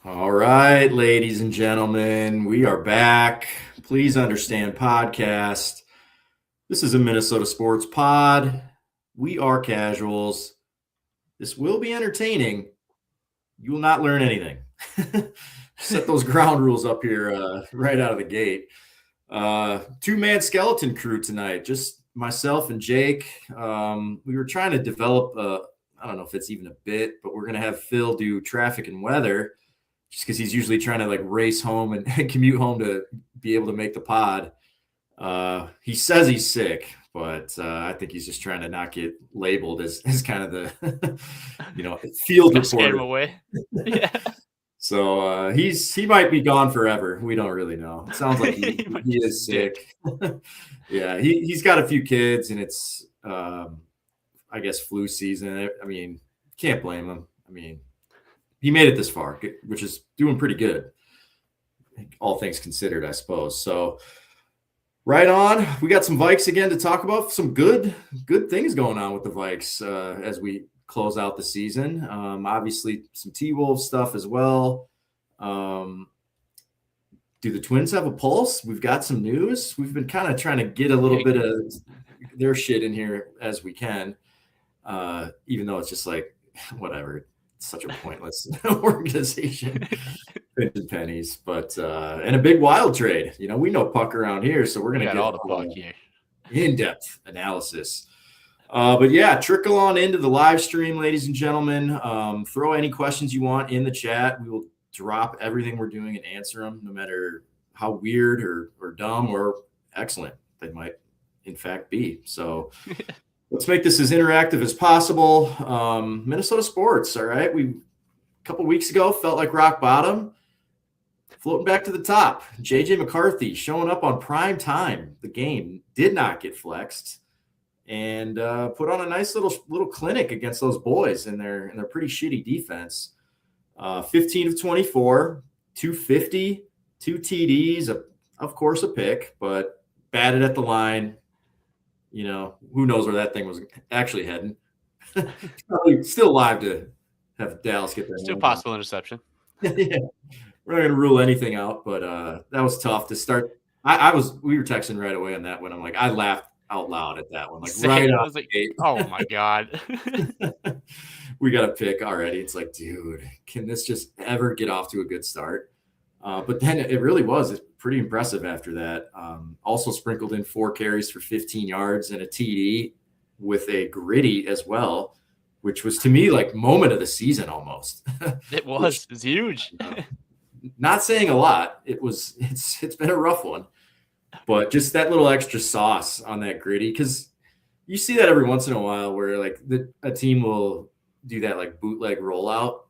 All right, ladies and gentlemen, we are back. Please understand podcast. This is a Minnesota sports pod. We are casuals. This will be entertaining. You will not learn anything. Set those ground rules up here right out of the gate. Two-man skeleton crew tonight, just myself and Jake. We were trying to develop, I don't know if it's even a bit, but we're going to have Phil do traffic and weather just because he's usually trying to like race home and commute home to be able to make the pod. He says he's sick, but I think he's just trying to not get labeled as kind of the, field reporter. Scare him away. Yeah. So he might be gone forever. We don't really know. It sounds like he is sick. Yeah, he's got a few kids, and it's I guess flu season. I mean, can't blame him. I mean, he made it this far, which is doing pretty good, all things considered, I suppose. So right on, we got some Vikes again to talk about. Some good things going on with the Vikes as we close out the season. Obviously, some T-Wolves stuff as well. Do the Twins have a pulse? We've got some news. We've been kind of trying to get a little bit of their shit in here as we can, even though it's just like, whatever. It's such a pointless organization. Pinching pennies, but and a big wild trade. We know puck around here, so we're going to get all the puck here. In-depth analysis. But yeah, trickle on into the live stream, ladies and gentlemen. Throw any questions you want in the chat. We will drop everything we're doing and answer them, no matter how weird or dumb or excellent they might, in fact, be. So let's make this as interactive as possible. Minnesota sports, all right? A couple weeks ago felt like rock bottom. Floating back to the top. JJ McCarthy showing up on prime time. The game did not get flexed. And put on a nice little clinic against those boys in their pretty shitty defense. 15 of 24, 250, 2 TDs, of course a pick, but batted at the line. Who knows where that thing was actually heading. Probably still live to have Dallas get that. Still possible interception. Yeah. We're not going to rule anything out, but that was tough to start. We were texting right away on that one. I'm like, I laughed out loud at that one. Like right out the gate. Oh my God. We got a pick already. It's like, dude, can this just ever get off to a good start? But then it really was. It's pretty impressive after that. Also sprinkled in 4 carries for 15 yards and a TD with a gritty as well, which was to me like moment of the season almost. It was. It's huge. Not saying a lot. It's been a rough one. But just that little extra sauce on that gritty, because you see that every once in a while where like a team will do that like bootleg rollout.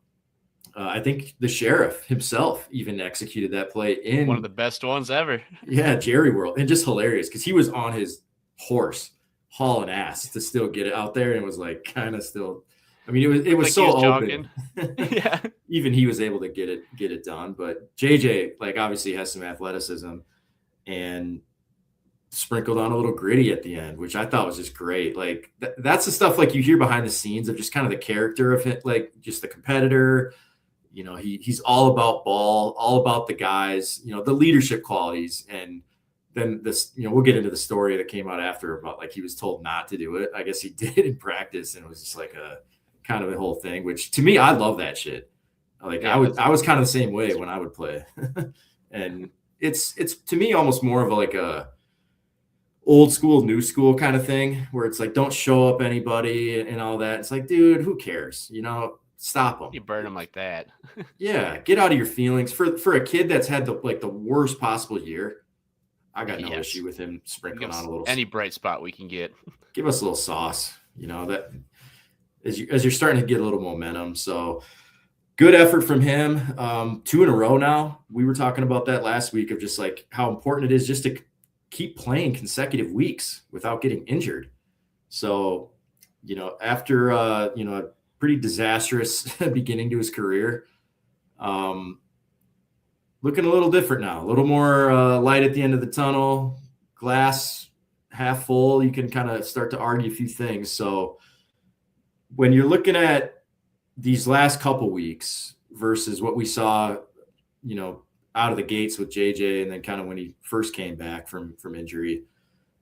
I think the Sheriff himself even executed that play in one of the best ones ever. Yeah, Jerry World, and just hilarious because he was on his horse hauling ass to still get it out there, and was like kind of still. I mean, it was like so open. Yeah, even he was able to get it done. But JJ like obviously has some athleticism. And sprinkled on a little gritty at the end, which I thought was just great. Like that's the stuff like you hear behind the scenes of just kind of the character of it, like just the competitor. He's all about ball, all about the guys. The leadership qualities, and then this. We'll get into the story that came out after about like he was told not to do it. I guess he did in practice, and it was just like a kind of a whole thing. Which to me, I love that shit. Like yeah, I was kind of the same way when I would play, and. It's to me almost more of like a old school, new school kind of thing where it's like, don't show up anybody and all that. It's like, dude, who cares? Stop them. You burn them like that. Yeah. Get out of your feelings for a kid that's had the worst possible year. I got no issue with him sprinkling on a little. Any bright spot we can get. Give us a little sauce, that as you're starting to get a little momentum. So, good effort from him. 2 in a row now. We were talking about that last week of just like how important it is just to keep playing consecutive weeks without getting injured. So, after a pretty disastrous beginning to his career, looking a little different now. A little more light at the end of the tunnel. Glass half full, you can kind of start to argue a few things. So when you're looking at these last couple weeks versus what we saw, out of the gates with JJ, and then kind of when he first came back from injury,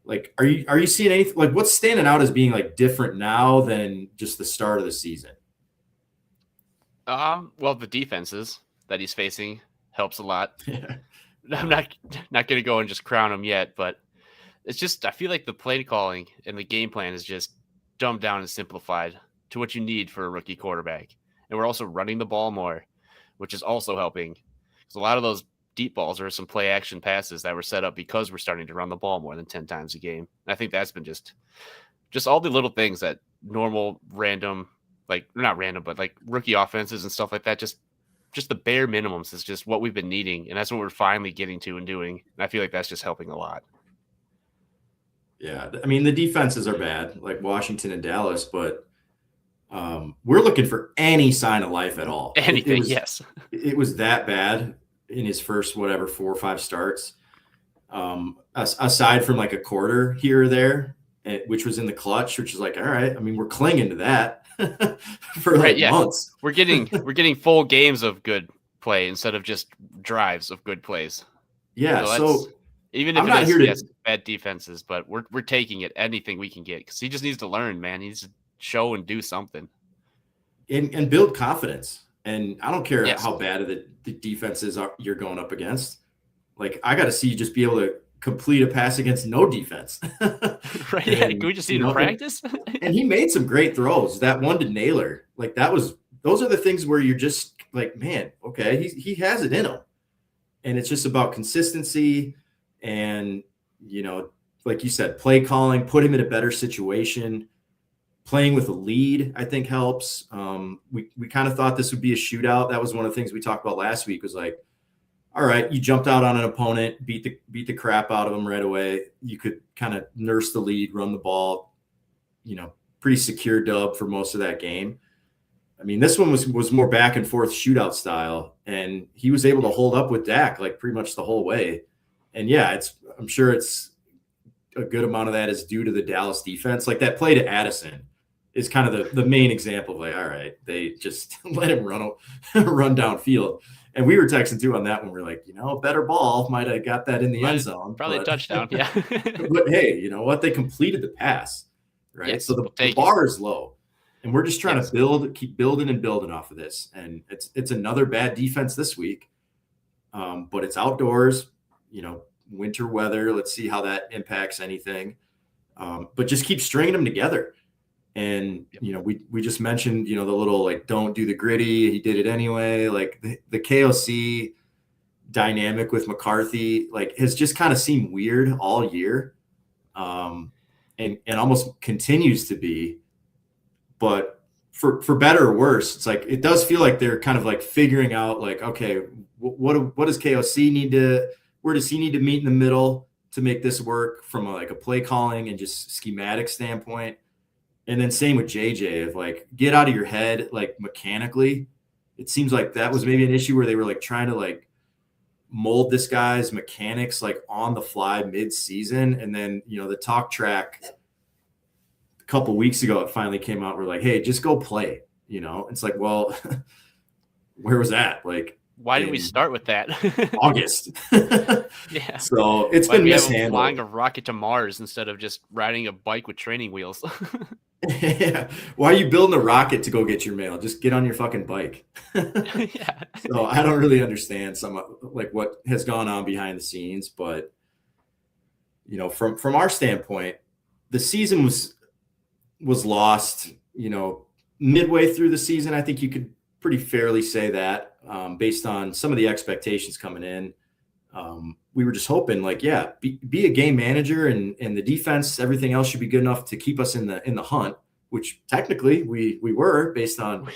like, are you seeing anything, like, what's standing out as being like different now than just the start of the season? Well, the defenses that he's facing helps a lot. Yeah. I'm not going to go and just crown him yet, but it's just, I feel like the play calling and the game plan is just dumbed down and simplified to what you need for a rookie quarterback. And we're also running the ball more, which is also helping. Because a lot of those deep balls are some play action passes that were set up because we're starting to run the ball more than 10 times a game. And I think that's been just all the little things that normal random, like not random, but like rookie offenses and stuff like that, just the bare minimums is just what we've been needing. And that's what we're finally getting to and doing. And I feel like that's just helping a lot. Yeah. I mean, the defenses are bad, like Washington and Dallas, but we're looking for any sign of life at all. Anything, yes. It was that bad in his first, 4 or 5 starts. Aside from like a quarter here or there, which was in the clutch, which is like, all right. I mean, we're clinging to that for months. We're getting full games of good play instead of just drives of good plays. Yeah. So even if it is bad defenses, but we're taking it, anything we can get, because he just needs to learn, man. He needs to show and do something. And build confidence. And I don't care how bad the defenses you're going up against. Like, I got to see you just be able to complete a pass against no defense. Right. Yeah. Can we just see it in practice? And he made some great throws. That one to Naylor, like those are the things where you're just like, man, okay, he has it in him. And it's just about consistency and, like you said, play calling, put him in a better situation. Playing with a lead, I think, helps. We kind of thought this would be a shootout. That was one of the things we talked about last week, was like, all right, you jumped out on an opponent, beat the crap out of them right away. You could kind of nurse the lead, run the ball, pretty secure dub for most of that game. I mean, this one was more back and forth shootout style, and he was able to hold up with Dak like pretty much the whole way. And yeah, I'm sure it's a good amount of that is due to the Dallas defense. Like that play to Addison is kind of the main example of like, all right, they just let him run downfield. And we were texting too on that one. We're like, better ball might have got that in the end zone. Probably a touchdown, yeah. But hey, you know what? They completed the pass, right? Yes, so the bar is low. And we're just trying to keep building and building off of this. And it's another bad defense this week. But it's outdoors, winter weather. Let's see how that impacts anything. But just keep stringing them together. And, we just mentioned, the little, like, don't do the gritty. He did it anyway. Like the KOC dynamic with McCarthy, like, has just kind of seemed weird all year. And almost continues to be, but for better or worse, it's like, it does feel like they're kind of like figuring out like, okay, what does KOC where does he need to meet in the middle to make this work from a play calling and just schematic standpoint? And then same with JJ, of like, get out of your head, like mechanically. It seems like that was maybe an issue where they were like trying to like mold this guy's mechanics like on the fly mid-season. And then, the talk track a couple weeks ago, it finally came out. We're like, hey, just go play. It's like, well, where was that? Like, why did we start with that? August. Yeah. So it's been mishandled. Flying a rocket to Mars instead of just riding a bike with training wheels. Yeah. Why are you building a rocket to go get your mail? Just get on your fucking bike. Yeah. So I don't really understand what has gone on behind the scenes, but from our standpoint, the season was lost, midway through the season. I think you could pretty fairly say that, based on some of the expectations coming in. We were just hoping be a game manager and the defense, everything else should be good enough to keep us in the hunt, which technically we were based on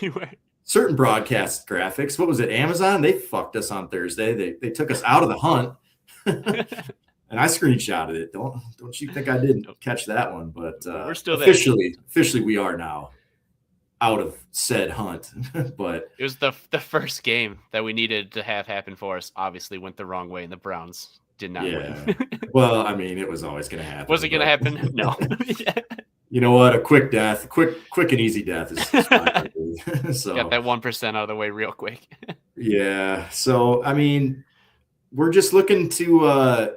certain broadcast graphics. What was it? Amazon? They fucked us on Thursday. They took us out of the hunt. And I screenshotted it. Don't you think I didn't catch that one? But we're still officially we are now out of said hunt. But it was the first game that we needed to have happen for us. Obviously went the wrong way, and the Browns did not Yeah. win. Well, I mean, it was always going to happen. Was it going to happen? No. You know what? A quick death, quick and easy death is fine. So got that 1% out of the way real quick. yeah. So I mean, we're just looking to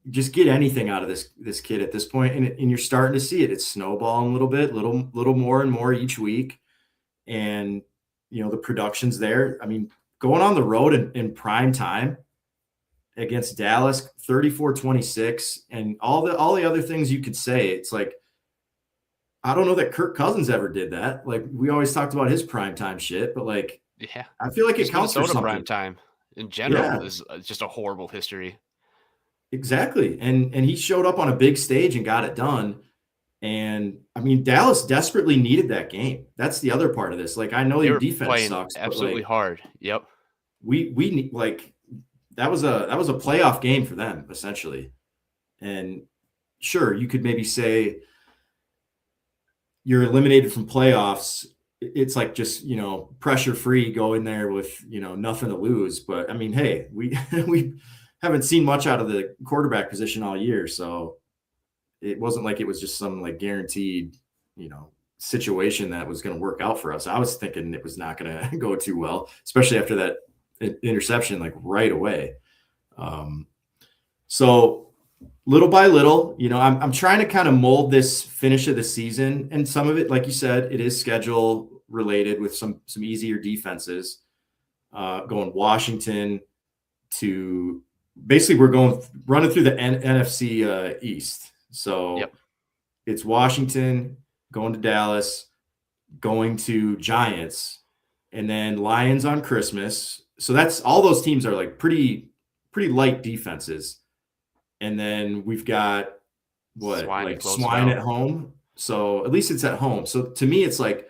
just get anything out of this kid at this point, and you're starting to see it. It's snowballing a little bit, little more and more each week, and the production's there. I mean, going on the road in prime time against Dallas, 34-26, and all the other things you could say. It's like, I don't know that Kirk Cousins ever did that. Like, we always talked about his primetime shit, but like, Yeah, I feel like it counts for Minnesota something. prime time in general is just a horrible history. Exactly. And he showed up on a big stage and got it done. And I mean, Dallas desperately needed that game. That's the other part of this. Like, I know They your were defense playing sucks, absolutely but like, hard. Yep. we need, like, that was a playoff game for them, essentially. And sure, you could maybe say you're eliminated from playoffs. It's like, just, pressure free, go in there with, nothing to lose. But I mean, hey, we we haven't seen much out of the quarterback position all year. So it wasn't like it was just some like guaranteed, situation that was going to work out for us. I was thinking it was not going to go too well, especially after that interception, like right away. So little by little, I'm trying to kind of mold this finish of the season, and some of it, like you said, it is schedule related with some easier defenses. Going Washington to basically, we're going running through the NFC East. So Yep. It's Washington, going to Dallas, going to Giants, and then Lions on Christmas. So that's all those teams are like pretty light defenses. And then we've got Swine at home. So at least it's at home. So to me, it's like,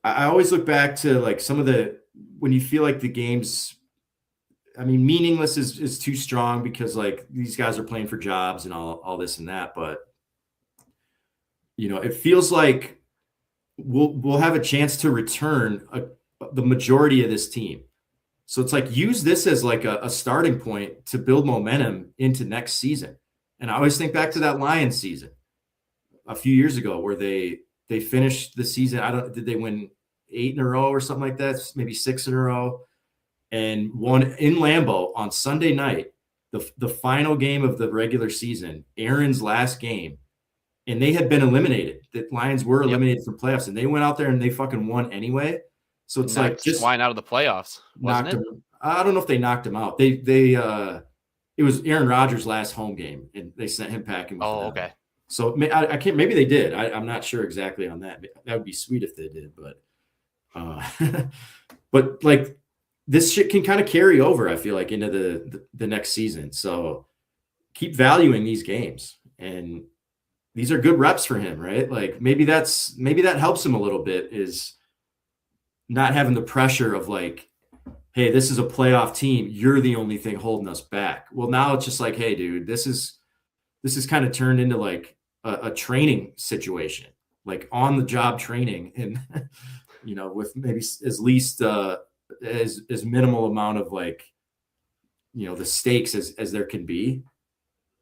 I always look back to like some of when you feel like the game's, I mean, meaningless is too strong, because like these guys are playing for jobs and all this and that. But, it feels like we'll have a chance to return the majority of this team. So it's like, use this as like a starting point to build momentum into next season. And I always think back to that Lions season a few years ago where they finished the season. Did they win 8 in a row or something like that? Maybe 6 in a row, and won in Lambeau on Sunday night, the final game of the regular season, Aaron's last game. And they had been eliminated. The Lions were eliminated from playoffs, and they went out there and they fucking won anyway. So it's like, just Swine out of the playoffs, wasn't it? I don't know if they knocked him out. It was Aaron Rodgers' last home game, and they sent him packing. Okay. So I can't. Maybe they did. I'm not sure exactly on that. That would be sweet if they did, but but like, this shit can kind of carry over, I feel like, into the next season. So keep valuing these games, and these are good reps for him, right? Like, maybe that helps him a little bit, is not having the pressure of like, hey, this is a playoff team. You're the only thing holding us back. Well, now it's just like, hey, dude, this is kind of turned into like a training situation, like on the job training, and with maybe as least as minimal amount of like, the stakes as there can be.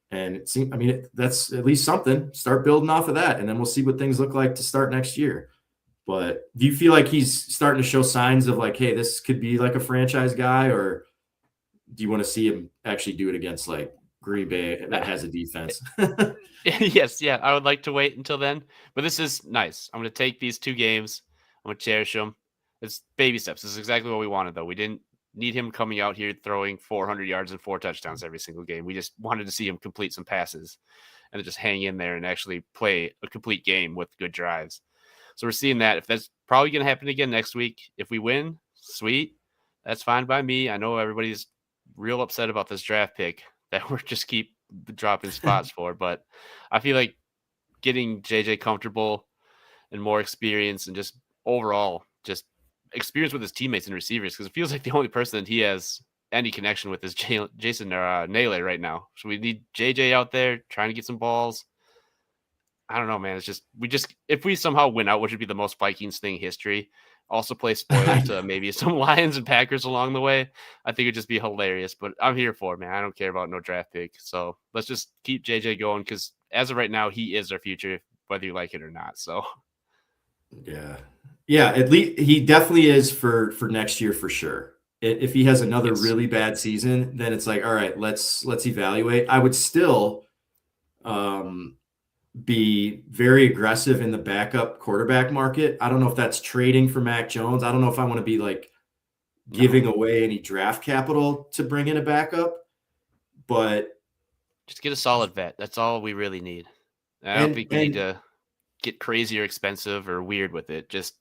And it seems, I mean, that's at least something. Start building off of that, and then we'll see what things look like to start next year. But do you feel like he's starting to show signs of like, hey, this could be like a franchise guy, or do you want to see him actually do it against like Green Bay that has a defense? Yes, yeah, I would like to wait until then. But this is nice. I'm going to take these 2 games. I'm going to cherish them. It's baby steps. This is exactly what we wanted, though. We didn't need him coming out here throwing 400 yards and 4 touchdowns every single game. We just wanted to see him complete some passes and just hang in there and actually play a complete game with good drives. So we're seeing that. If that's probably going to happen again next week, if we win, sweet. That's fine by me. I know everybody's real upset about this draft pick that we're just keep dropping spots for, but I feel like getting JJ comfortable and more experience, and just overall just experience with his teammates and receivers, because it feels like the only person that he has any connection with is Jason Naylor right now. So we need JJ out there trying to get some balls. I don't know, man. It's just if we somehow win out, which would be the most Vikings thing in history, Also play spoiler to maybe some Lions and Packers along the way. I think it'd just be hilarious, but I'm here for it, man. I don't care about no draft pick. So let's just keep JJ going because as of right now, he is our future, whether you like it or not. So yeah. At least he definitely is for next year for sure. If he has another really bad season, then it's like, all right, let's evaluate. I would still be very aggressive in the backup quarterback market. I don't know if that's trading for Mac Jones. I don't know if I want to be like giving away any draft capital to bring in a backup, but just get a solid vet. That's all we really need. I don't think we need to get crazy or expensive or weird with it. Just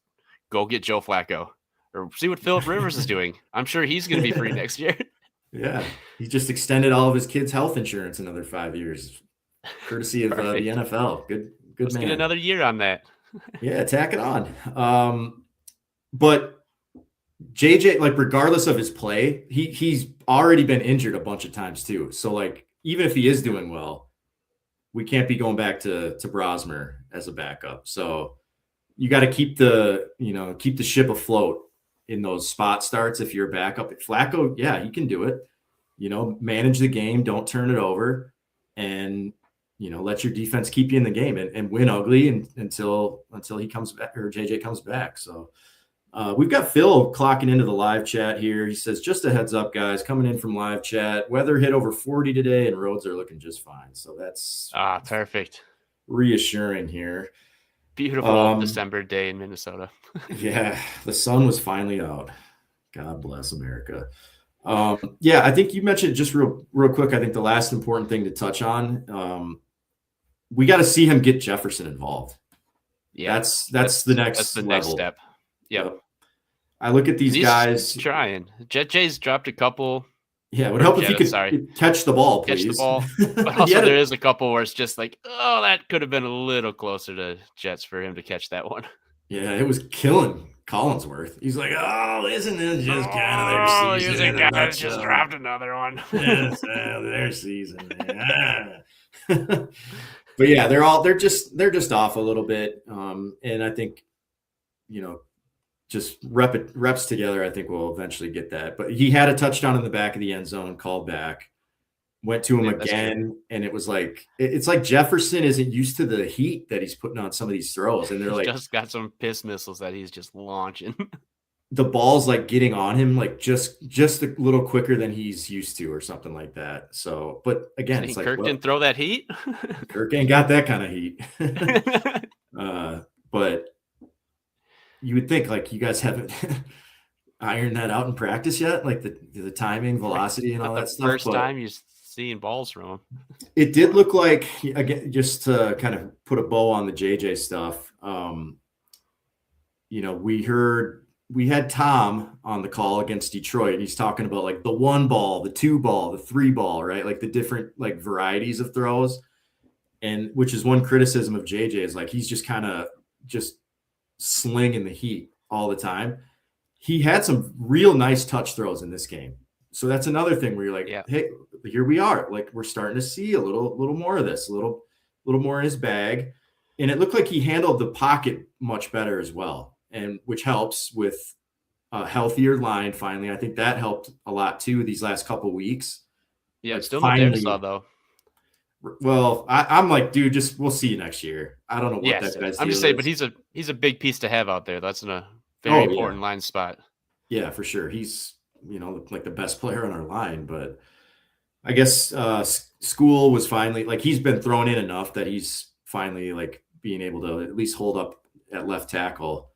go get Joe Flacco or see what Phillip Rivers is doing. I'm sure he's going to be free next year. Yeah. He just extended all of his kids' health insurance another 5 years. Courtesy of the NFL. Good Let's man. Get another year on that. Yeah, tack it on. But JJ, like regardless of his play, he's already been injured a bunch of times too. So like even if he is doing well, we can't be going back to Brosmer as a backup. So you got to keep the ship afloat in those spot starts if you're a backup. Flacco, yeah, he can do it. Manage the game, don't turn it over, and let your defense keep you in the game and win ugly until he comes back or JJ comes back. So we've got Phil clocking into the live chat here. He says, just a heads up, guys, coming in from live chat. Weather hit over 40 today and roads are looking just fine. So that's perfect. Reassuring here. Beautiful December day in Minnesota. Yeah, the sun was finally out. God bless America. Yeah, I think you mentioned just real quick. I think the last important thing to touch on, we got to see him get Jefferson involved. Yeah, that's the next next step. Yep. I look at these guys trying. Jay's dropped a couple. Yeah, it would help if you could catch the ball, please. Catch the ball. But also, there is a couple where it's just like, oh, that could have been a little closer to Jets for him to catch that one. Yeah, it was killing Collinsworth. He's like, oh, isn't it just kind of their season? Guys just dropped another one. Yes, their season. Yeah. But yeah, they're just off a little bit, and I think, just reps together, I think we'll eventually get that. But he had a touchdown in the back of the end zone, called back, went to him again, and it was like it's like Jefferson isn't used to the heat that he's putting on some of these throws, and they're like just got some piss missiles that he's just launching. The ball's like getting on him like just a little quicker than he's used to, or something like that. So, but again, it's like Kirk didn't throw that heat. Kirk ain't got that kind of heat. But you would think like you guys haven't ironed that out in practice yet, like the timing, velocity, and all that stuff. First time you're seeing balls from him. It did look like, again, just to kind of put a bow on the JJ stuff. We had Tom on the call against Detroit, and he's talking about like the 1 ball, the 2 ball, the 3 ball, right? Like the different like varieties of throws, and which is one criticism of JJ is like he's just kind of just slinging the heat all the time. He had some real nice touch throws in this game. So that's another thing where you're like, hey, here we are. Like we're starting to see a little more of this, a little more in his bag. And it looked like he handled the pocket much better as well. And which helps with a healthier line. Finally, I think that helped a lot too these last couple weeks. Yeah, it's still not there to saw though. Well, I'm like, dude, we'll see you next year. I don't know what that guy's. I'm just saying, but he's a big piece to have out there. That's in a very important line spot. Yeah, for sure. He's like the best player on our line, but I guess School was finally like he's been thrown in enough that he's finally like being able to at least hold up at left tackle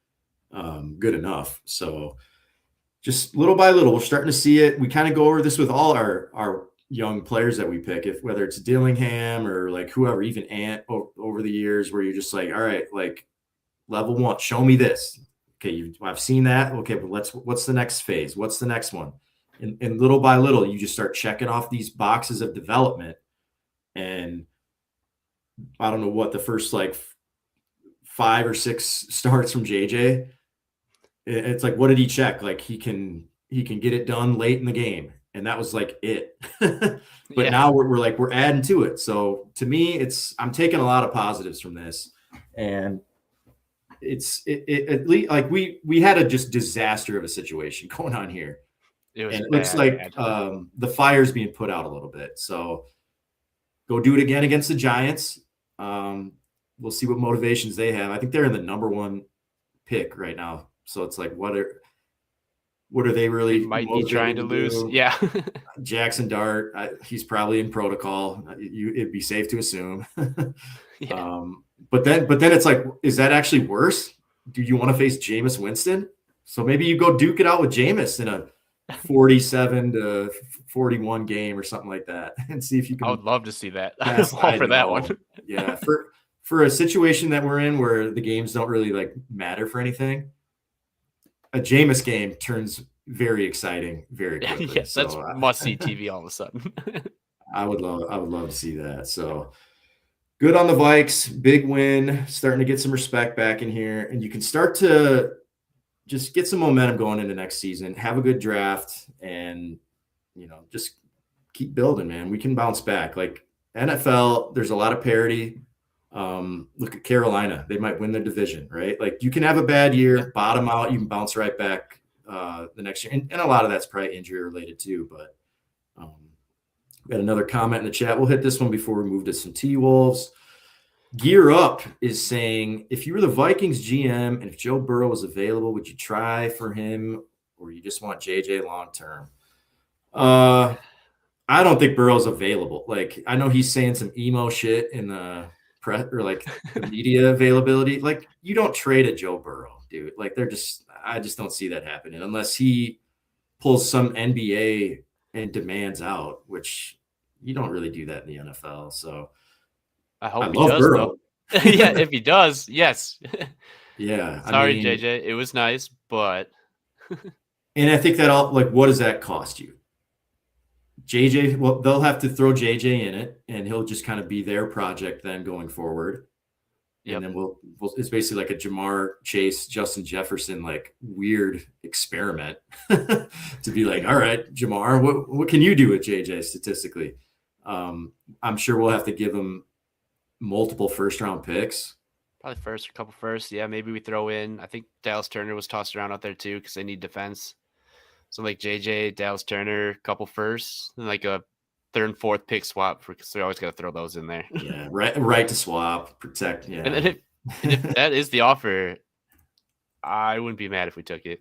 good enough. So just little by little, we're starting to see it. We kind of go over this with all our young players that we pick, whether it's Dillingham or like whoever, even Ant over the years, where you're just like, all right, like level 1, show me this. Okay, I've seen that. Okay, but what's the next phase? What's the next one? And little by little, you just start checking off these boxes of development. And I don't know what the first like 5 or 6 starts from JJ. It's like, what did he check? Like he can get it done late in the game. And that was like it. But now we're adding to it. So to me, I'm taking a lot of positives from this. And at least like we had a just disaster of a situation going on here. It was And it looks like the fire's being put out a little bit. So go do it again against the Giants. We'll see what motivations they have. I think they're in the number 1 pick right now. So it's like, what are they really They might be trying to lose? do? Yeah. Jackson Dart, he's probably in protocol. It'd be safe to assume. Yeah. But then it's like, is that actually worse? Do you want to face Jameis Winston? So maybe you go duke it out with Jameis in a 47-41 game or something like that, and see if you can. I would love to see that. Yes, All for that one. Yeah, for a situation that we're in where the games don't really like matter for anything, a Jameis game turns very exciting very quickly. Yes, that's must see TV all of a sudden. I would love to see that. So good on the Vikes, big win, starting to get some respect back in here, and you can start to just get some momentum going into next season. Have a good draft, and just keep building, man. We can bounce back. Like NFL, there's a lot of parity. Look at Carolina; they might win their division, right? Like you can have a bad year, bottom out, you can bounce right back the next year, and a lot of that's probably injury related too. But we got another comment in the chat. We'll hit this one before we move to some T-Wolves. Gear Up is saying, if you were the Vikings GM and if Joe Burrow was available, would you try for him, or you just want JJ long term? I don't think Burrow's available. Like, I know he's saying some emo shit in the press or like the media availability. Like, you don't trade a Joe Burrow, dude. Like, I just don't see that happening unless he pulls some NBA and demands out, which you don't really do that in the NFL. So I hope he love does, Burrow. though. Yeah, if he does, yes. Yeah. Sorry, JJ. It was nice, but and I think that what does that cost you? JJ, well, they'll have to throw JJ in it, and he'll just kind of be their project then going forward. And then we'll it's basically like a Jamar Chase, Justin Jefferson, like weird experiment to be like, all right, Jamar, what can you do with JJ statistically? I'm sure we'll have to give him multiple first-round picks. Probably a couple first. Yeah, maybe we throw in. I think Dallas Turner was tossed around out there too because they need defense. So like JJ, Dallas Turner, couple firsts, and like a 3rd and 4th pick swap because we always got to throw those in there. Yeah, right to swap, protect. Yeah, and if that is the offer, I wouldn't be mad if we took it.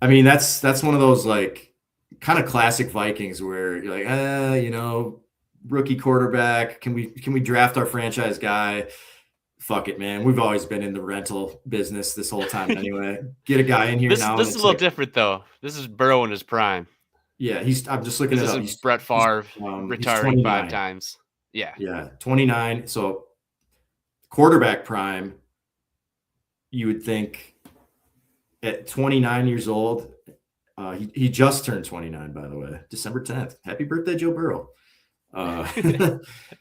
I mean, that's one of those like kind of classic Vikings where you're like, rookie quarterback. Can we draft our franchise guy? Fuck it, man. We've always been in the rental business this whole time anyway. Get a guy in here now. This is a little different though. This is Burrow in his prime. Yeah, I'm just looking at it. He's Brett Favre retiring 5 times. Yeah. Yeah, 29. So quarterback prime, you would think at 29 years old, he just turned 29, by the way, December 10th. Happy birthday, Joe Burrow. You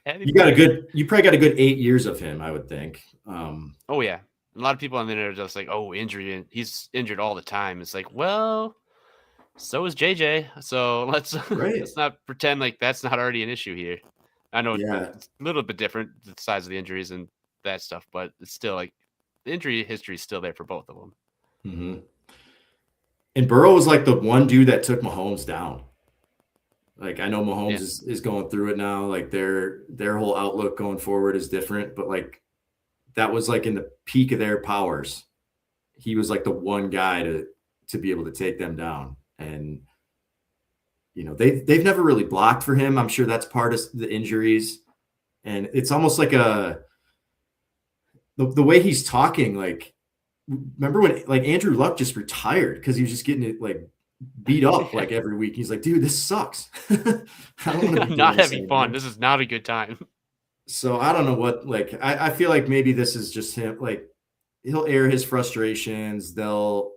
probably got a good 8 years of him, I would think. Oh yeah. A lot of people on the internet are just like, oh, injury, and he's injured all the time. It's like, well, so is JJ. So let's not pretend like that's not already an issue here. I know it's a little bit different, the size of the injuries and that stuff, but it's still like the injury history is still there for both of them. Mm-hmm. And Burrow was like the one dude that took Mahomes down. Like, I know Mahomes is going through it now. Like their whole outlook going forward is different, but like that was like in the peak of their powers. He was like the one guy to be able to take them down. And they've never really blocked for him. I'm sure that's part of the injuries. And it's almost like the way he's talking, like, remember when like Andrew Luck just retired because he was just getting it like beat up like every week. He's like, dude, this sucks. I don't want to be not having fun. This is not a good time. So I don't know what, like, I feel like maybe this is just him. Like, he'll air his frustrations. They'll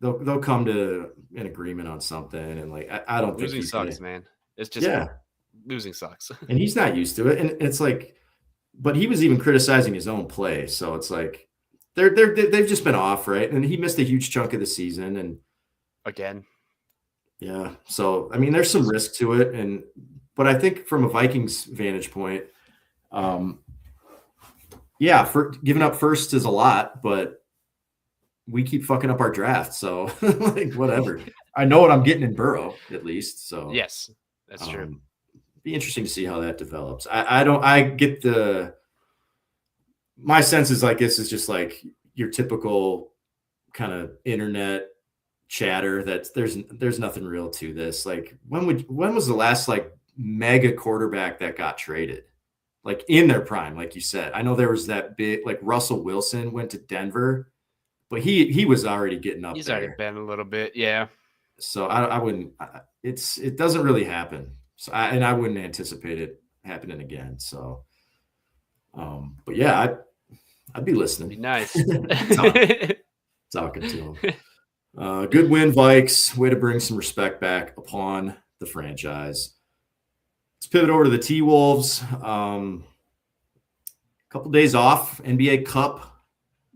come to an agreement on something. And like, I don't think losing sucks, man. It's just losing sucks. And he's not used to it. And it's like, but he was even criticizing his own play. So it's like, they've just been off, right? And he missed a huge chunk of the season. And again, yeah. So I mean, there's some risk to it, but I think from a Vikings vantage point, Yeah, for giving up first is a lot, but we keep fucking up our draft. So like whatever. I know what I'm getting in Burrow at least. So Yes, that's true. Be interesting to see how that develops. I get my sense is like this is just like your typical kind of internet chatter that there's nothing real to this. Like when was the last like mega quarterback that got traded? Like in their prime, like you said. I know there was that big like Russell Wilson went to Denver, but he was already getting up He's there. already been a little bit, yeah. So I wouldn't. It doesn't really happen. So I wouldn't anticipate it happening again. So, but yeah, I'd be listening. Be nice. Talking to him. Good win, Vikes. Way to bring some respect back upon the franchise. Let's pivot over to the T-Wolves. Couple days off, NBA Cup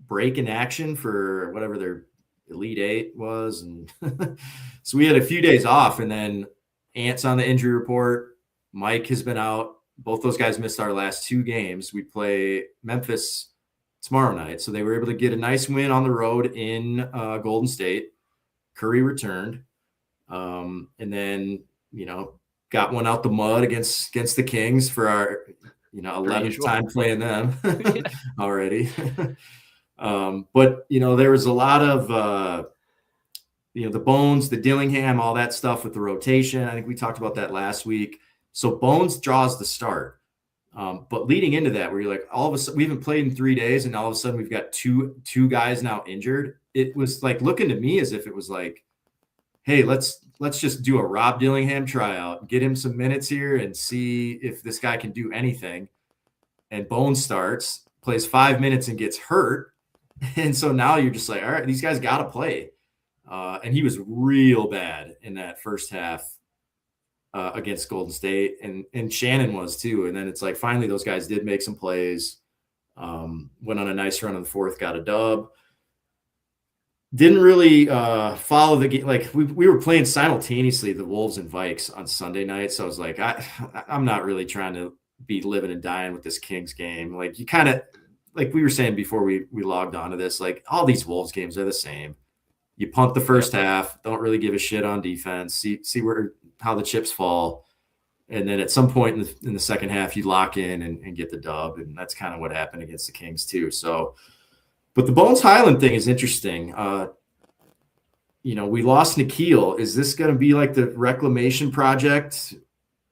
break in action for whatever their Elite Eight was. And so we had a few days off, and then Ant's on the injury report. Mike has been out. Both those guys missed our last two games. We play Memphis tomorrow night. So they were able to get a nice win on the road in Golden State. Curry returned. And then, got one out the mud against the Kings for our, 11th time playing them already. But, there was a lot of, the Bones, the Dillingham, all that stuff with the rotation. I think we talked about that last week. So Bones draws the start. But leading into that, where you're like, all of a sudden, we haven't played in 3 days, and all of a sudden we've got two guys now injured. It was like looking to me as if it was like, hey, let's just do a Rob Dillingham tryout, get him some minutes here, and see if this guy can do anything. And Bones starts, plays 5 minutes, and gets hurt. And so now you're just like, all right, these guys got to play. And he was real bad in that first half. Against Golden State, and Shannon was too. And then it's like finally those guys did make some plays, went on a nice run in the fourth, got a dub. Didn't really follow the game. Like we were playing simultaneously the Wolves and Vikes on Sunday night. So I was like, I'm not really trying to be living and dying with this Kings game. Like you kind of, like we were saying before we logged onto this, like all these Wolves games are the same. You punt the first half, don't really give a shit on defense, see how the chips fall. And then at some point in the second half, you lock in and get the dub. And that's kind of what happened against the Kings too. So, but the Bones Highland thing is interesting. We lost Nikhil. Is this going to be like the reclamation project?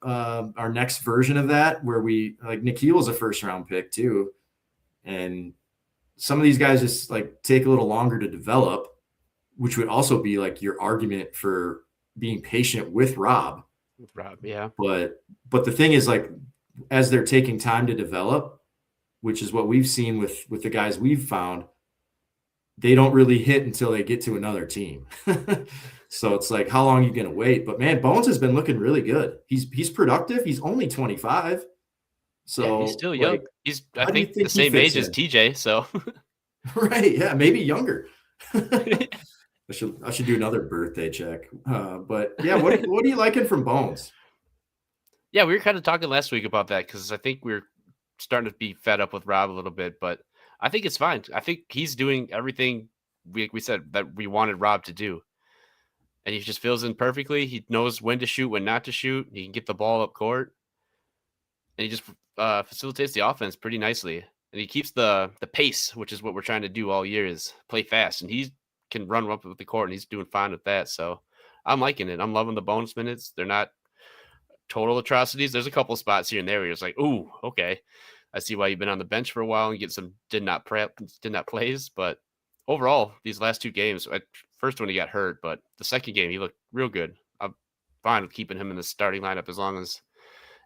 Our next version of that, where Nikhil is a first round pick too. And some of these guys just like take a little longer to develop, which would also be like your argument for being patient with Rob. Yeah. But the thing is, like, as they're taking time to develop, which is what we've seen with the guys we've found, they don't really hit until they get to another team. So it's like, how long are you going to wait? But man, Bones has been looking really good. He's productive. He's only 25. So yeah, he's still young. Like, he's I think the same age as TJ. So right. Yeah. Maybe younger. I should do another birthday check. But yeah, what are you liking from Bones? Yeah, we were kind of talking last week about that because I think we're starting to be fed up with Rob a little bit, but I think it's fine. I think he's doing everything we said that we wanted Rob to do. And he just fills in perfectly. He knows when to shoot, when not to shoot. He can get the ball up court. And he just facilitates the offense pretty nicely. And he keeps the pace, which is what we're trying to do all year, is play fast. And he can run up with the court, and he's doing fine with that. So I'm liking it. I'm loving the Bones minutes. They're not total atrocities. There's a couple spots here and there where you're just like, ooh, okay. I see why you've been on the bench for a while and get some did not plays. But overall, these last two games, first one he got hurt, but the second game he looked real good. I'm fine with keeping him in the starting lineup as long as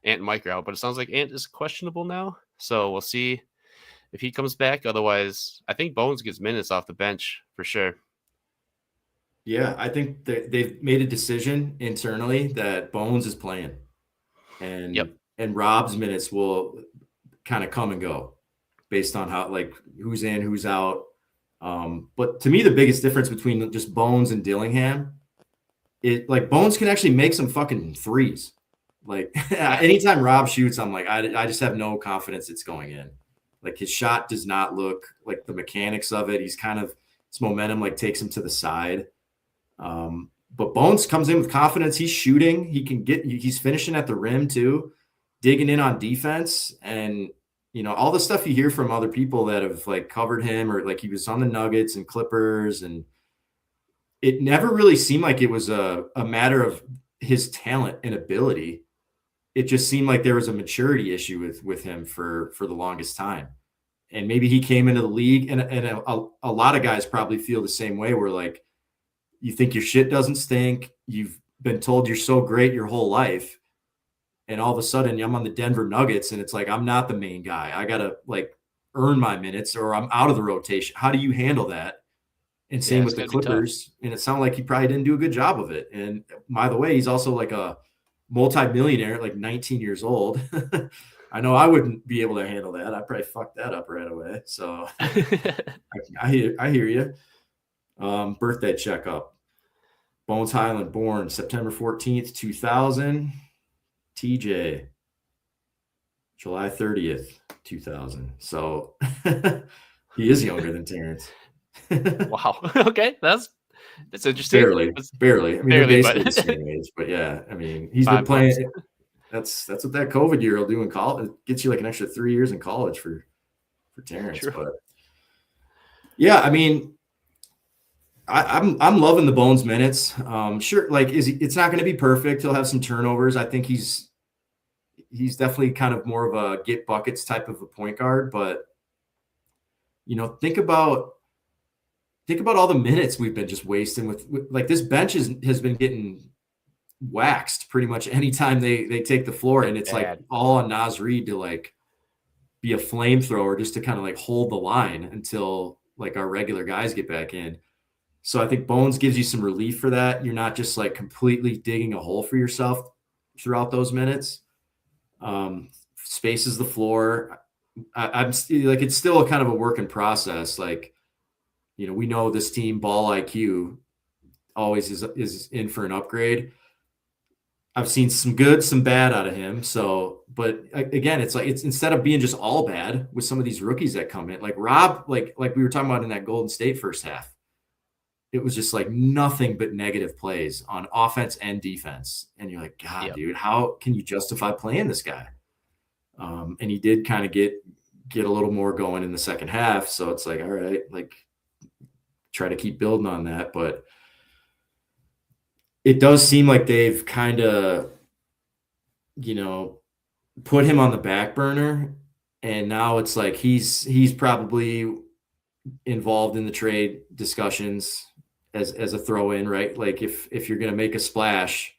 Ant and Mike are out. But it sounds like Ant is questionable now. So we'll see if he comes back. Otherwise, I think Bones gets minutes off the bench for sure. Yeah, I think they've made a decision internally that Bones is playing, and Rob's minutes will kind of come and go based on how, like, who's in, who's out. But to me, the biggest difference between just Bones and Dillingham, Bones can actually make some fucking threes. Like anytime Rob shoots, I'm like, I just have no confidence it's going in. Like his shot does not look like the mechanics of it. He's kind of his momentum like takes him to the side. But Bones comes in with confidence. He's shooting. He's finishing at the rim too, digging in on defense. And, all the stuff you hear from other people that have like covered him or like he was on the Nuggets and Clippers, and it never really seemed like it was a matter of his talent and ability. It just seemed like there was a maturity issue with him for the longest time. And maybe he came into the league and a lot of guys probably feel the same way where like, you think your shit doesn't stink. You've been told you're so great your whole life. And all of a sudden I'm on the Denver Nuggets and it's like, I'm not the main guy. I got to like earn my minutes or I'm out of the rotation. How do you handle that? And same with the Clippers. And it sounded like he probably didn't do a good job of it. And by the way, he's also like a multi-millionaire, like 19 years old. I know I wouldn't be able to handle that. I'd probably fuck that up right away. So I hear you. Birthday checkup. Bones Highland, born September 14th, 2000. TJ, July 30th, 2000. So he is younger than Terrence. Wow. Okay. That's interesting. Barely. I mean, they're basically the same age, but yeah, I mean, he's been playing. That's what that COVID year will do in college. It gets you like an extra 3 years in college for Terrence. True. But yeah, I mean, I'm loving the Bones minutes. Sure, like it's not going to be perfect. He'll have some turnovers. I think he's definitely kind of more of a get buckets type of a point guard. But think about all the minutes we've been just wasting with like this bench has been getting waxed pretty much anytime they take the floor, and it's like all on Naz Reid to like be a flamethrower just to kind of like hold the line until like our regular guys get back in. So I think Bones gives you some relief for that. You're not just like completely digging a hole for yourself throughout those minutes. Spaces the floor. I'm like, it's still a kind of a work in process. Like, we know this team ball IQ always is in for an upgrade. I've seen some good, some bad out of him. So, but again, it's instead of being just all bad with some of these rookies that come in, like Rob, like we were talking about in that Golden State first half, it was just like nothing but negative plays on offense and defense. And you're like, God, dude, how can you justify playing this guy? And he did kind of get a little more going in the second half. So it's like, all right, like try to keep building on that. But it does seem like they've kind of, put him on the back burner. And now it's like he's probably involved in the trade discussions as a throw in, right? Like if you're going to make a splash,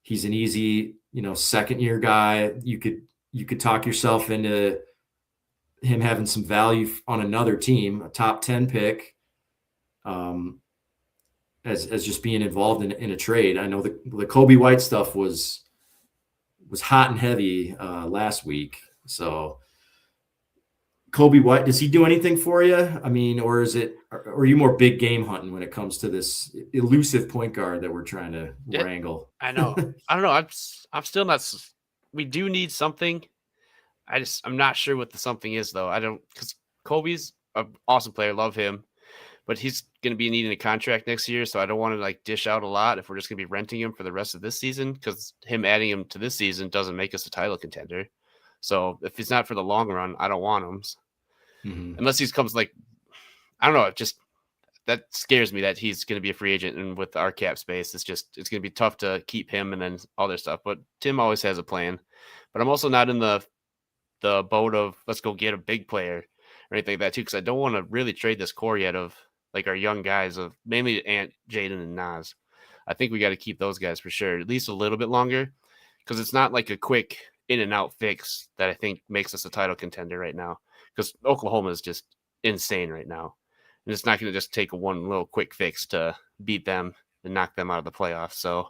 he's an easy, second year guy. You could talk yourself into him having some value on another team, a top 10 pick, as just being involved in a trade. I know the Kobe White stuff was hot and heavy last week. So Kobe White, does he do anything for you? I mean, or are you more big game hunting when it comes to this elusive point guard that we're trying to wrangle? I know. I don't know. I'm still not. We do need something. I'm not sure what the something is though. Because Kobe's an awesome player, love him, but he's going to be needing a contract next year, so I don't want to like dish out a lot if we're just going to be renting him for the rest of this season, because him adding him to this season doesn't make us a title contender. So if it's not for the long run, I don't want him. Mm-hmm. Unless he comes like, I don't know, that scares me that he's going to be a free agent, and with our cap space, it's going to be tough to keep him and then all their stuff. But Tim always has a plan. But I'm also not in the boat of let's go get a big player or anything like that too, because I don't want to really trade this core yet of like our young guys of mainly Ant, Jaden, and Nas. I think we got to keep those guys for sure, at least a little bit longer, because it's not like a quick in and out fix that I think makes us a title contender right now, because Oklahoma is just insane right now. And it's not going to just take one little quick fix to beat them and knock them out of the playoffs. So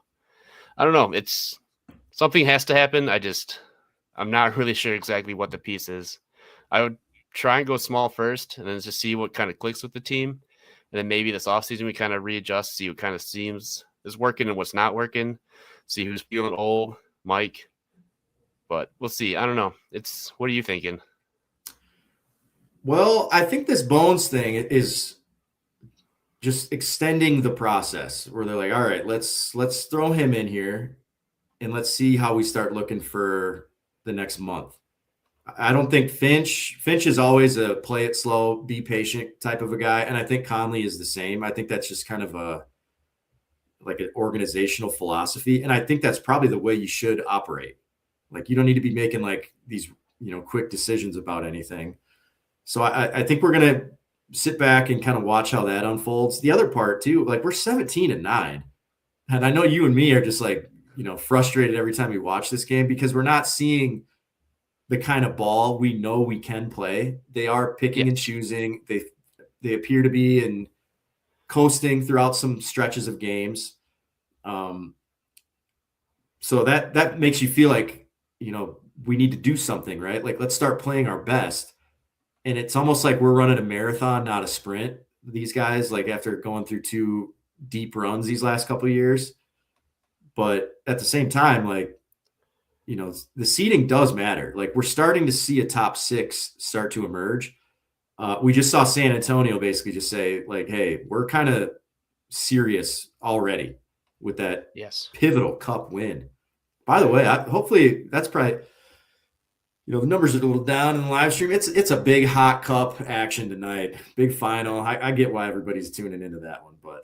I don't know. It's something has to happen. I'm not really sure exactly what the piece is. I would try and go small first and then just see what kind of clicks with the team. And then maybe this offseason we kind of readjust, see what kind of seems is working and what's not working, see who's feeling old, Mike. But we'll see. I don't know. What are you thinking? Well, I think this Bones thing is just extending the process where they're like, all right, let's throw him in here and let's see how we start looking for the next month. I don't think Finch is always a play it slow, be patient type of a guy, and I think Conley is the same. I think that's just kind of a like an organizational philosophy, and I think that's probably the way you should operate. Like you don't need to be making like these quick decisions about anything. So I think we're gonna sit back and kind of watch how that unfolds. The other part too, like we're 17-9, and I know you and me are just like frustrated every time we watch this game because we're not seeing the kind of ball we know we can play. They are picking and choosing. They appear to be in coasting throughout some stretches of games. So that makes you feel like we need to do something, right? Like let's start playing our best. And it's almost like we're running a marathon, not a sprint. These guys, like after going through 2 deep runs these last couple of years, but at the same time, like the seeding does matter. Like we're starting to see a top 6 start to emerge. We just saw San Antonio basically just say like, hey, we're kind of serious already with that pivotal cup win. By the way, hopefully that's probably, the numbers are a little down in the live stream. It's a big hot cup action tonight. Big final. I get why everybody's tuning into that one, but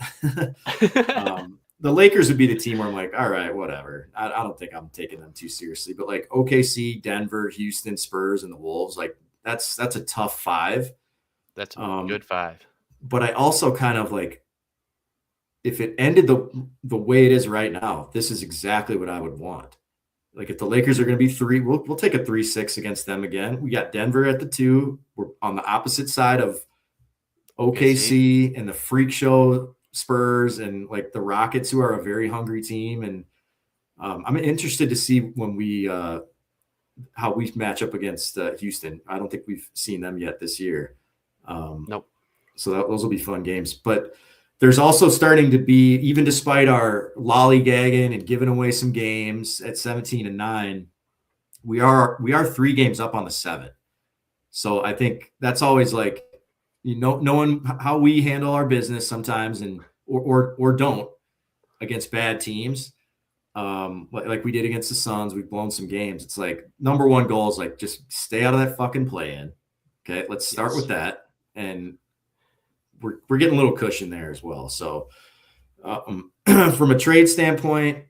the Lakers would be the team where I'm like, all right, whatever. I don't think I'm taking them too seriously. But like OKC, Denver, Houston, Spurs, and the Wolves, like that's a tough 5. That's a good 5. But I also kind of like, if it ended the way it is right now, this is exactly what I would want. Like if the Lakers are going to be 3, we'll take a 3-6 against them again. We got Denver at the 2. We're on the opposite side of OKC and the freak show Spurs and like the Rockets, who are a very hungry team. And I'm interested to see when we how we match up against Houston. I don't think we've seen them yet this year. Nope. So those will be fun games. But there's also starting to be, even despite our lollygagging and giving away some games at 17-9, we are 3 games up on the 7. So I think that's always like, knowing how we handle our business sometimes and or don't against bad teams, like we did against the Suns. We've blown some games. It's like number 1 goal is like just stay out of that fucking play-in. Okay, let's start with that, and we're getting a little cushion there as well. So from a trade standpoint,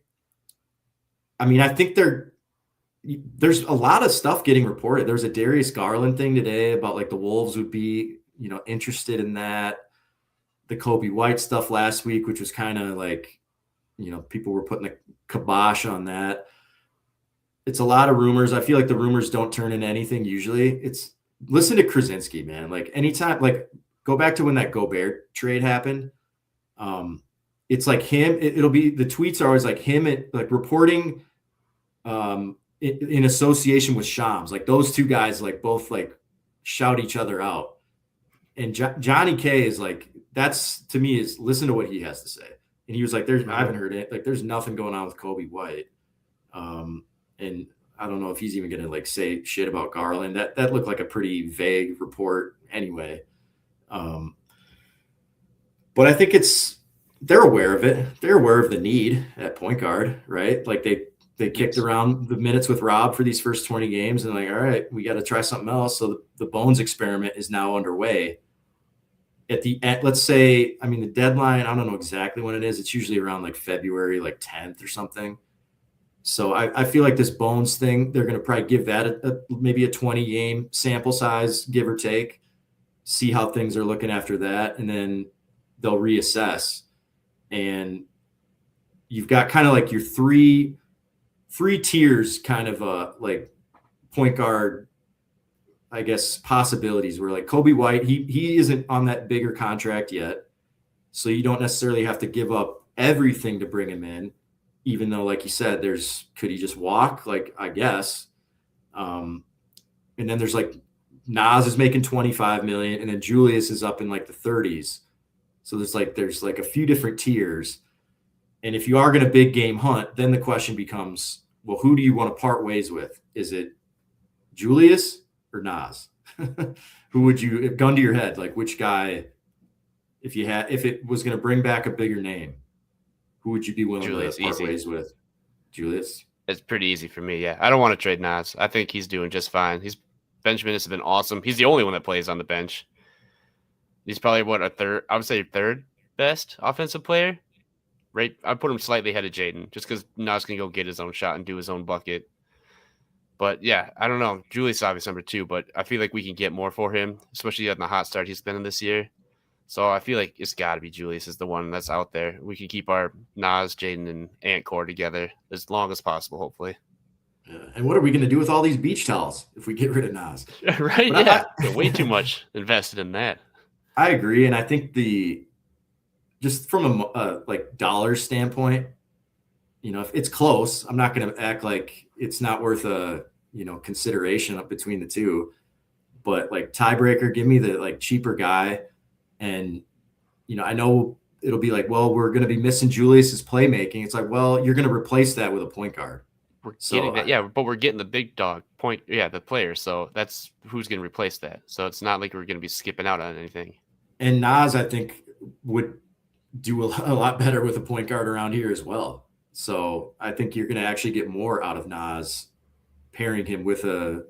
I mean, I think there's a lot of stuff getting reported. There's a Darius Garland thing today about like the Wolves would be interested in that. The Kobe White stuff last week, which was kind of like, people were putting the kibosh on that. It's a lot of rumors. I feel like the rumors don't turn into anything usually. Listen to Krasinski, man. Like anytime, like go back to when that Gobert trade happened. It's like him. It'll be, the tweets are always like him, like reporting in association with Shams. Like those 2 guys, like both like shout each other out. And Johnny K is like, that's to me is listen to what he has to say. And he was like, I haven't heard it. Like there's nothing going on with Kobe White. And I don't know if he's even going to like say shit about Garland. That looked like a pretty vague report anyway. But I think they're aware of it. They're aware of the need at point guard, right? Like they kicked around the minutes with Rob for these first 20 games and like, all right, we got to try something else. So the Bones experiment is now underway. At the end, let's say, I mean, the deadline, I don't know exactly when it is. It's usually around like February, like 10th or something. So I feel like this Bones thing, they're going to probably give that maybe a 20 game sample size, give or take, see how things are looking after that. And then they'll reassess. And you've got kind of like your three tiers kind of like point guard, I guess, possibilities where like Kobe White, he isn't on that bigger contract yet. So you don't necessarily have to give up everything to bring him in, even though, like you said, could he just walk? Like, I guess. And then there's like Nas is making 25 million and then Julius is up in like the 30s. So there's like a few different tiers. And if you are going to big game hunt, then the question becomes, well, who do you want to part ways with? Is it Julius or Nas? Who would you, if gun to your head, like which guy, if it was going to bring back a bigger name, who would you be willing to Julius, part easy. ways with? Julius? It's pretty easy for me. Yeah, I don't want to trade Nas. I think he's doing just fine. Bench minutes have been awesome. He's the only one that plays on the bench. He's probably a third. I would say third best offensive player. Right, I'd put him slightly ahead of Jaden just because Nas can go get his own shot and do his own bucket. But yeah, I don't know. Julius is obviously number 2, but I feel like we can get more for him, especially on the hot start he's been in this year. So I feel like it's got to be Julius is the one that's out there. We can keep our Nas, Jaden, and Ant core together as long as possible, hopefully. Yeah. And what are we going to do with all these beach towels if we get rid of Nas? Right? But Yeah, way too much invested in that. I agree, and I think just from a like dollar standpoint, if it's close, I'm not going to act like it's not worth a consideration up between the two. But like tiebreaker, give me the like cheaper guy, and I know it'll be like, well, we're going to be missing Julius's playmaking. It's like, well, you're going to replace that with a point guard. We're getting that, yeah, but we're getting the big dog point, the player. So that's who's going to replace that. So it's not like we're going to be skipping out on anything. And Nas, I think, would do a lot better with a point guard around here as well. So I think you're going to actually get more out of Nas pairing him with a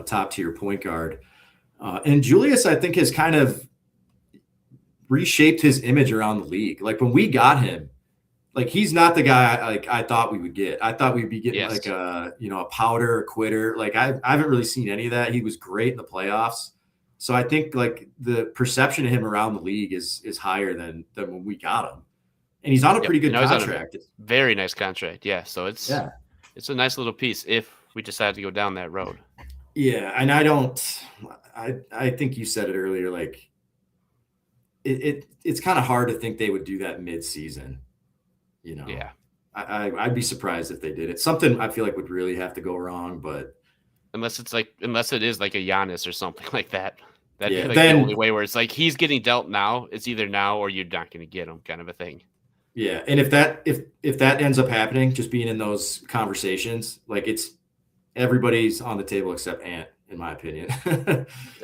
top tier point guard. And Julius, I think, has kind of reshaped his image around the league. Like when we got him, like he's not the guy I thought we would get. I thought we'd be getting like a powder or quitter. Like I haven't really seen any of that. He was great in the playoffs. So I think like the perception of him around the league is higher than when we got him. And he's on a pretty good contract. Very nice contract. Yeah. So it's a nice little piece if we decide to go down that road. Yeah. And I think you said it earlier, like it's kind of hard to think they would do that mid-season. Yeah. I'd be surprised if they did it. Something I feel like would really have to go wrong, but unless it is like a Giannis or something like that. That'd be like then, the only way where it's like he's getting dealt now. It's either now or you're not going to get him, kind of a thing. Yeah, and if that ends up happening, just being in those conversations, like it's everybody's on the table except Ant, in my opinion.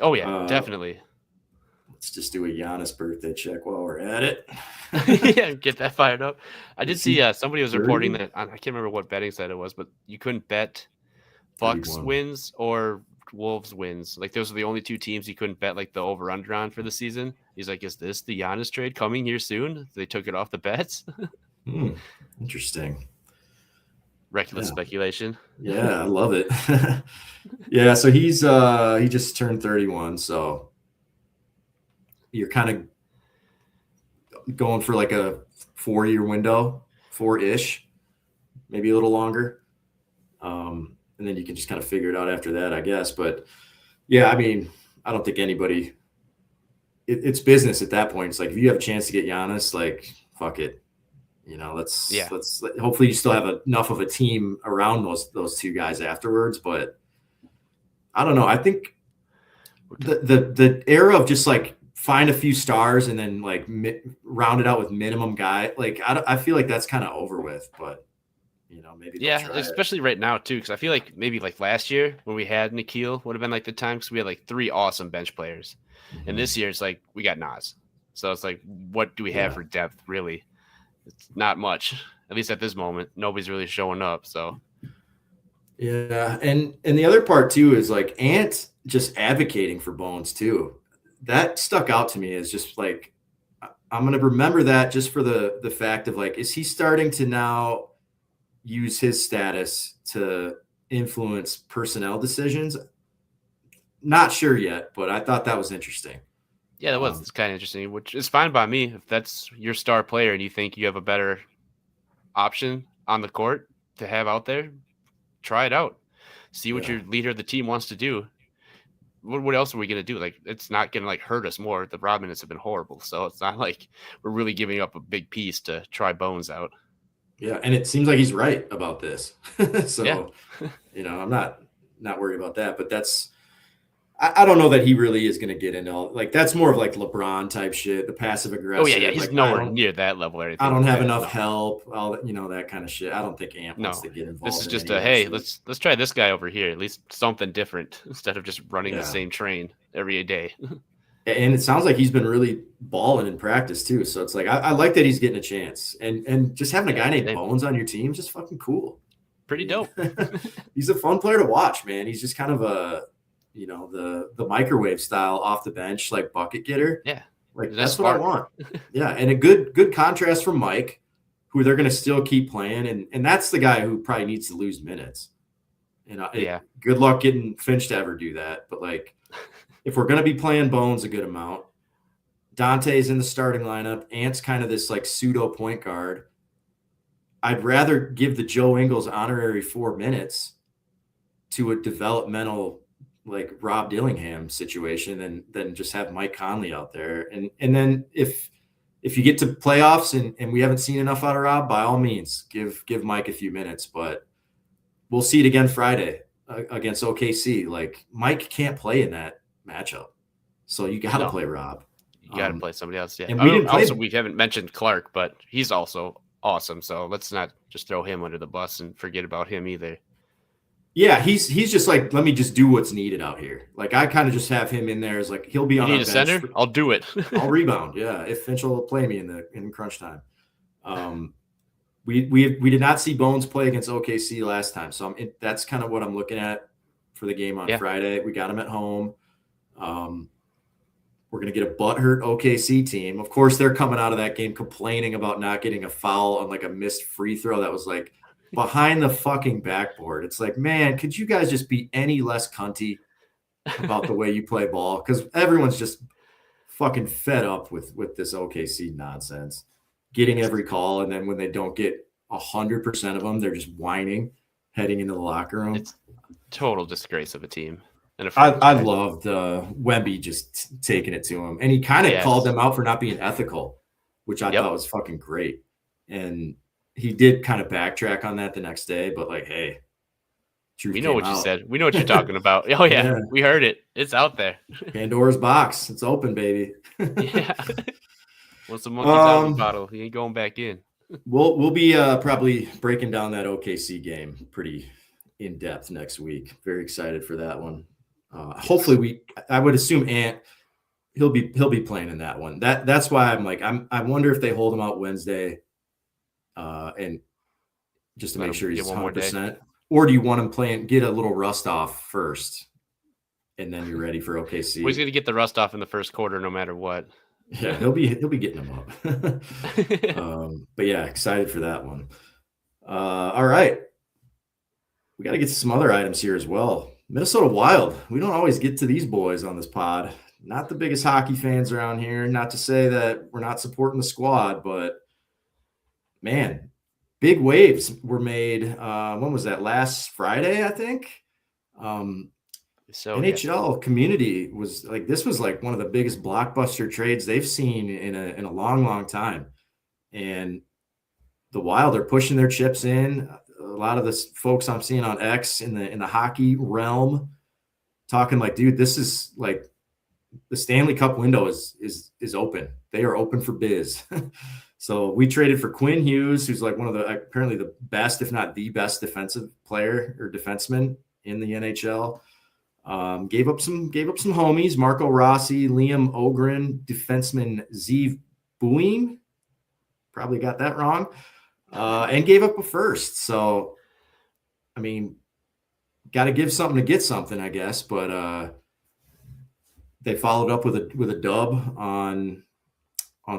Oh yeah, definitely. Let's just do a Giannis birthday check while we're at it. Yeah, get that fired up. I did see somebody was reporting that I can't remember what betting site it was, but you couldn't bet Bucks 31. wins or Wolves wins. Like those are the only 2 teams you couldn't bet like the over under on for the season. He's like, is this the Giannis trade coming here soon? They took it off the bets. Interesting. Reckless speculation. Yeah, I love it. Yeah, so he just turned 31, so you're kind of going for like a 4-year window, 4-ish, maybe a little longer. And then you can just kind of figure it out after that, I guess. But yeah, I mean, I don't think anybody it's business at that point. It's like if you have a chance to get Giannis, like fuck it. Let's hopefully you still have enough of a team around those 2 guys afterwards. But I don't know. I think the era of just like find a few stars and then like round it out with minimum guy. Like I feel like that's kind of over with, but maybe especially right now too, because I feel like maybe like last year when we had Nikhil would have been like the time because we had like 3 awesome bench players, and this year it's like we got Nas, so it's like what do we have for depth? Really, it's not much. At least at this moment, nobody's really showing up. So yeah, and the other part too is like Ant just advocating for Bones too. That stuck out to me as just like I'm gonna remember that just for the fact of like, is he starting to now use his status to influence personnel decisions? Not sure yet, but I thought that was interesting. Yeah, that was kind of interesting, which is fine by me. If that's your star player and you think you have a better option on the court to have out there, try it out. See what your leader of the team wants to do. What else are we going to do? Like, it's not going to like hurt us more. The Rob minutes have been horrible. So it's not like we're really giving up a big piece to try Bones out. Yeah, and it seems like he's right about this. So, I'm not worried about that. But I don't know that he really is going to get into all, like, that's more of like LeBron type shit, the passive aggressive. Oh yeah. He's like, nowhere near that level or anything. I don't have that, enough no. help, all that, that kind of shit. I don't think Ant wants to get involved. This is in just any a of that hey, shit. let's try this guy over here. At least something different instead of just running the Yeah. same train every day. And it sounds like he's been really balling in practice too. So it's like I like that he's getting a chance, and just having a guy named Bones on your team is just fucking cool. Pretty dope. He's a fun player to watch, man. He's just kind of a the microwave style off the bench, like bucket getter. Yeah, like that's what I want. Yeah, and a good contrast from Mike, who they're going to still keep playing, and that's the guy who probably needs to lose minutes. And good luck getting Finch to ever do that, but like. If we're going to be playing Bones a good amount, Dante's in the starting lineup. Ant's kind of this like pseudo point guard. I'd rather give the Joe Ingles honorary 4 minutes to a developmental like Rob Dillingham situation than just have Mike Conley out there. And then if you get to playoffs and we haven't seen enough out of Rob, by all means, give Mike a few minutes. But we'll see it again Friday against OKC. Like Mike can't play in that matchup, so you got to play Rob. You got to play somebody else. Yeah, and we haven't mentioned Clark, but he's also awesome. So let's not just throw him under the bus and forget about him either. Yeah, he's just like, let me just do what's needed out here. Like I kind of just have him in there as like he'll be on. You need a center? I'll do it. I'll rebound. Yeah, if Finch will play me in crunch time. We did not see Bones play against OKC last time, so that's kind of what I'm looking at for the game on Friday. We got him at home. We're going to get a butthurt OKC team. Of course, they're coming out of that game complaining about not getting a foul on like a missed free throw that was like behind the fucking backboard. It's like, man, could you guys just be any less cunty about the way you play ball? Because everyone's just fucking fed up with this OKC nonsense. Getting every call, and then when they don't get 100% of them, they're just whining heading into the locker room. It's total disgrace of a team. I loved Wemby just taking it to him, and he kind of called them out for not being ethical, which I thought was fucking great. And he did kind of backtrack on that the next day, but like, hey, we know what you said. We know what you're talking about. Oh yeah, we heard it. It's out there. Pandora's box. It's open, baby. Yeah. Once the monkey's out of the bottle, he ain't going back in. We'll be probably breaking down that OKC game pretty in depth next week. Very excited for that one. Hopefully I would assume Ant he'll be playing in that one. That's why I'm like I wonder if they hold him out Wednesday, and just to make sure he's 100%, or do you want him playing, get a little rust off first, and then you're ready for OKC? Well, he's gonna get the rust off in the first quarter, no matter what. Yeah, he'll be getting them up. But yeah, excited for that one. All right, we got to get to some other items here as well. Minnesota Wild. We don't always get to these boys on this pod. Not the biggest hockey fans around here. Not to say that we're not supporting the squad, but man, big waves were made. When was that? Last Friday, I think. NHL community was like, this was like one of the biggest blockbuster trades they've seen in a long time. And the Wild are pushing their chips in. A lot of the folks I'm seeing on X in the hockey realm talking like, dude, this is like the Stanley Cup window is open. They are open for biz. So we traded for Quinn Hughes, who's like one of the apparently the best, if not the best, defensive player or defenseman in the NHL. Gave up some homies: Marco Rossi, Liam Ogren, defenseman Zeev Buim, probably got that wrong, and gave up a first. So, I mean, got to give something to get something, I guess. But they followed up with a dub on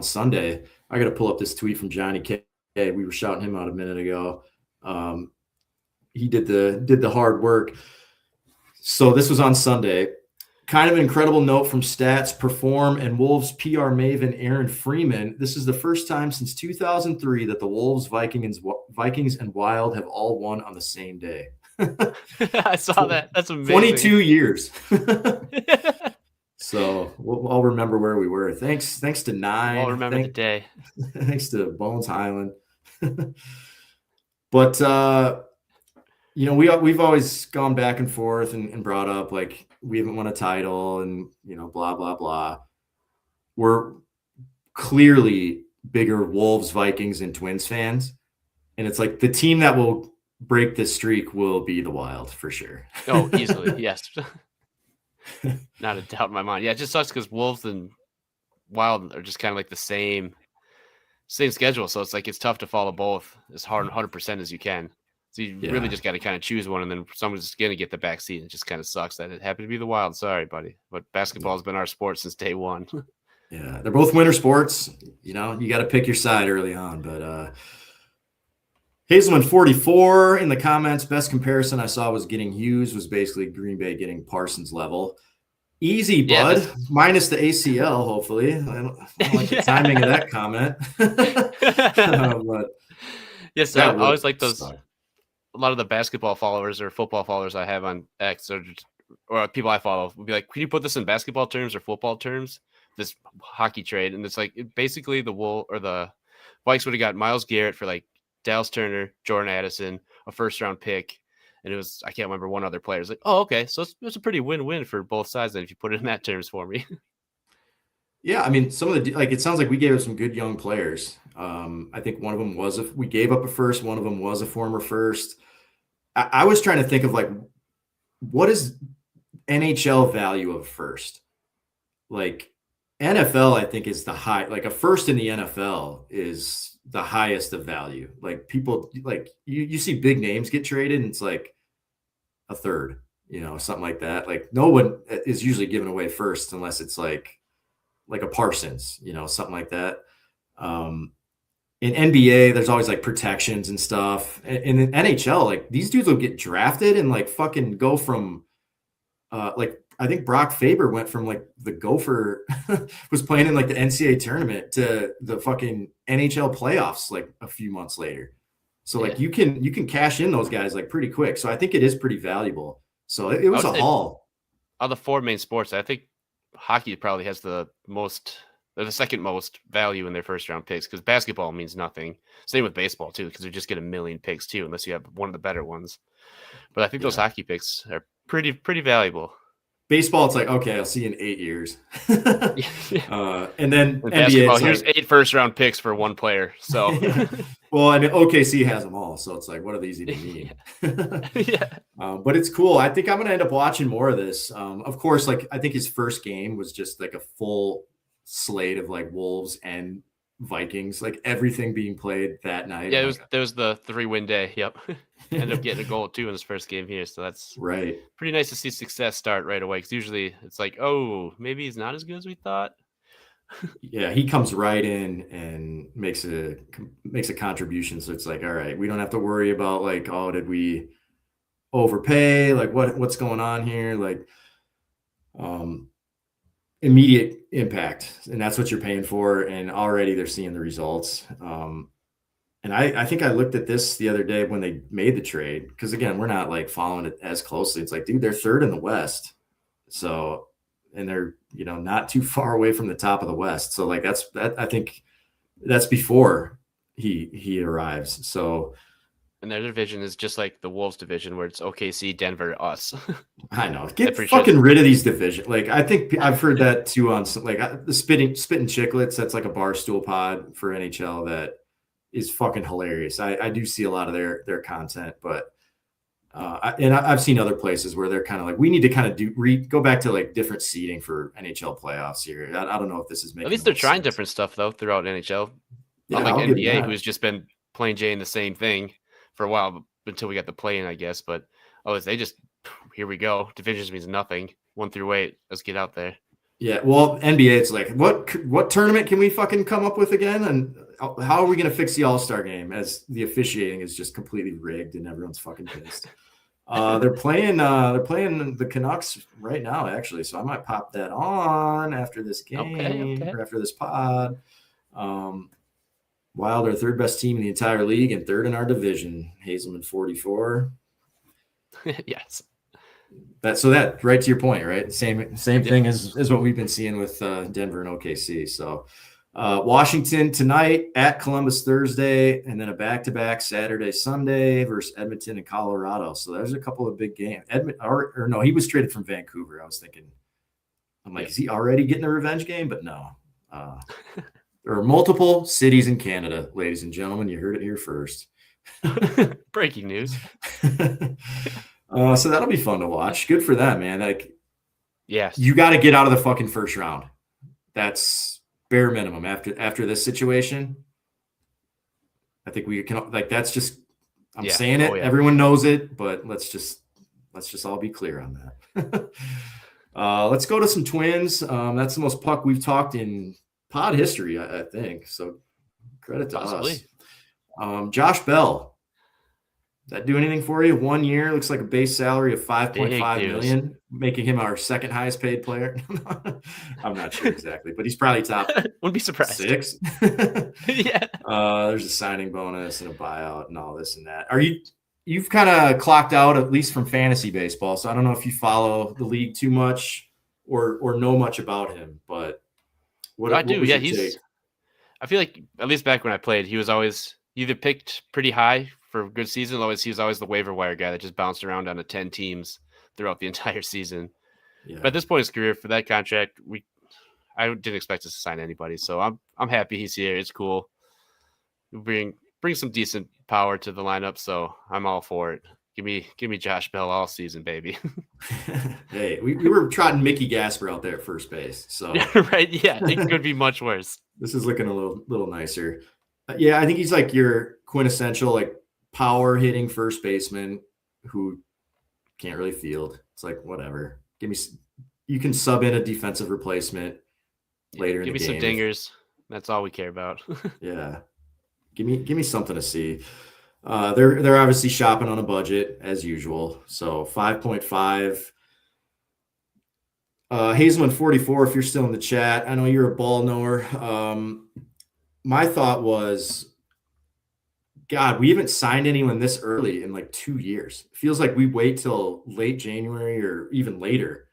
Sunday. I got to pull up this tweet from Johnny K. We were shouting him out a minute ago. He did the hard work. So this was on Sunday. Kind of an incredible note from Stats Perform and Wolves PR maven Aaron Freeman. This is the first time since 2003 that the Wolves, Vikings, and Wild have all won on the same day. I saw that. That's amazing. 22 years. So I'll remember where we were. Thanks to Nine. I'll remember the day. Thanks to Bones Highland. But we've always gone back and forth and brought up like we haven't won a title and blah blah blah. We're clearly bigger Wolves, Vikings, and Twins fans, and it's like the team that will break this streak will be the Wild for sure. Oh, easily, yes. Not a doubt in my mind. Yeah, it just sucks because Wolves and Wild are just kind of like the same schedule, so it's like it's tough to follow both as hard 100% as you can. So you really just got to kind of choose one, and then someone's going to get the back seat. It just kind of sucks that it happened to be the Wild. Sorry, buddy, but basketball has been our sport since day one. Yeah, they're both winter sports. You got to pick your side early on. But Hazelman 44 in the comments. Best comparison I saw was getting Hughes was basically Green Bay getting Parsons level. Easy, bud. Minus the ACL, hopefully. I don't like the timing of that comment. But yes, I always like those. A lot of the basketball followers or football followers I have on X or people I follow will be like, "Can you put this in basketball terms or football terms?" This hockey trade, and it's like basically the Vikes would have got Myles Garrett for like Dallas Turner, Jordan Addison, a first-round pick. And it was, I can't remember one other player. It's like, oh, okay. So it's a pretty win-win for both sides then if you put it in that terms for me. Yeah, I mean, some of the, like, it sounds like we gave up some good young players. I think one of them we gave up a first. One of them was a former first. I was trying to think of like, what is NHL value of first? Like NFL, I think is the high, like a first in the NFL is the highest of value. Like people like you see big names get traded and it's like a third, something like that. Like no one is usually giving away first unless it's like a Parsons, something like that. In NBA, there's always like protections and stuff. And in NHL, like these dudes will get drafted and like fucking go from like I think Brock Faber went from like the Gopher was playing in like the NCAA tournament to the fucking NHL playoffs like a few months later. So like you can cash in those guys like pretty quick. So I think it is pretty valuable. So it was a haul. Of the four main sports, I think hockey probably has the second most value in their first round picks because basketball means nothing. Same with baseball too, because they just get a million picks too, unless you have one of the better ones. But I think those hockey picks are pretty valuable. Baseball, it's like, okay, I'll see you in 8 years. And then NBA, basketball, here's like, 8 first-round picks for one player. So, well, and OKC has them all, so it's like, what do these even mean? But it's cool. I think I'm going to end up watching more of this. Of course, like I think his first game was just like a full slate of like Wolves and Vikings, like everything being played that night. Yeah, there was the 3-win day. Yep. Ended up getting a goal too in his first game here, so that's right. Pretty nice to see success start right away. Because usually it's like, oh, maybe he's not as good as we thought. Yeah, he comes right in and makes a contribution. So it's like, all right, we don't have to worry about like, oh, did we overpay? Like what's going on here? Like, immediate impact, and that's what you're paying for. And already they're seeing the results. And I think I looked at this the other day when they made the trade, because again, we're not like following it as closely. It's like, dude, they're third in the West. So, and they're, not too far away from the top of the West. So like I think that's before he arrives. So, and their division is just like the Wolves division where it's OKC, Denver, us. I know. Get fucking rid of these divisions. Like, I think I've heard that too on some, like the Spitting Chicklets. That's like a barstool pod for NHL that is fucking hilarious. I do see a lot of their content, but I've seen other places where they're kind of like, we need to kind of go back to like different seeding for NHL playoffs here. I don't know if this is making. At least they're trying different stuff though throughout NHL. Yeah, unlike NBA, who's just been plain Jane the same thing for a while until we got the play-in, I guess. But they just, here we go. Divisions means nothing. 1 through 8. Let's get out there. Yeah, well, NBA, it's like, what tournament can we fucking come up with again? And how are we going to fix the All-Star game as the officiating is just completely rigged and everyone's fucking pissed? They're playing the Canucks right now, actually. So I might pop that on after this game or after this pod. Wild are third best team in the entire league and third in our division. Hazelman 44. Yes. That right to your point, right? Same thing as what we've been seeing with Denver and OKC. So Washington tonight, at Columbus Thursday, and then a back-to-back Saturday, Sunday versus Edmonton and Colorado. So there's a couple of big games. Or no, he was traded from Vancouver. I was thinking, I'm like, is he already getting a revenge game? But no. There are multiple cities in Canada, ladies and gentlemen. You heard it here first. Breaking news. So that'll be fun to watch. Good for them, man. Like, yes, you got to get out of the fucking first round. That's bare minimum after this situation. I think we can, like, that's just, I'm saying it. Everyone knows it, but let's just all be clear on that. Let's go to some Twins. That's the most puck we've talked in pod history, I think. So credit to us. Josh Bell. Does that do anything for you? 1 year, looks like a base salary of $5.5 million, making him our second highest paid player. I'm not sure exactly, but he's probably top. Wouldn't be surprised. 6. Yeah. There's a signing bonus and a buyout and all this and that. You've kind of clocked out, at least from fantasy baseball. So I don't know if you follow the league too much or know much about him, but I do. Yeah, I feel like at least back when I played, he was always either picked pretty high for a good season. He was always the waiver wire guy that just bounced around on 10 teams throughout the entire season. Yeah. But at this point in his career, for that contract, I didn't expect us to sign anybody. So I'm happy he's here. It's cool. Bring some decent power to the lineup. So I'm all for it. Give me Josh Bell all season, baby. Hey, we were trotting Mickey Gasper out there at first base. So right, yeah, it could be much worse. This is looking a little nicer. Yeah, I think he's like your quintessential like power hitting first baseman who can't really field. It's like, whatever. You can sub in a defensive replacement later in the game. Give me some dingers. That's all we care about. Yeah. Give me something to see. They're obviously shopping on a budget as usual. So 5.5. Hazelman 44, if you're still in the chat. I know you're a ball knower. My thought was, God, we haven't signed anyone this early in like 2 years. It feels like we wait till late January or even later.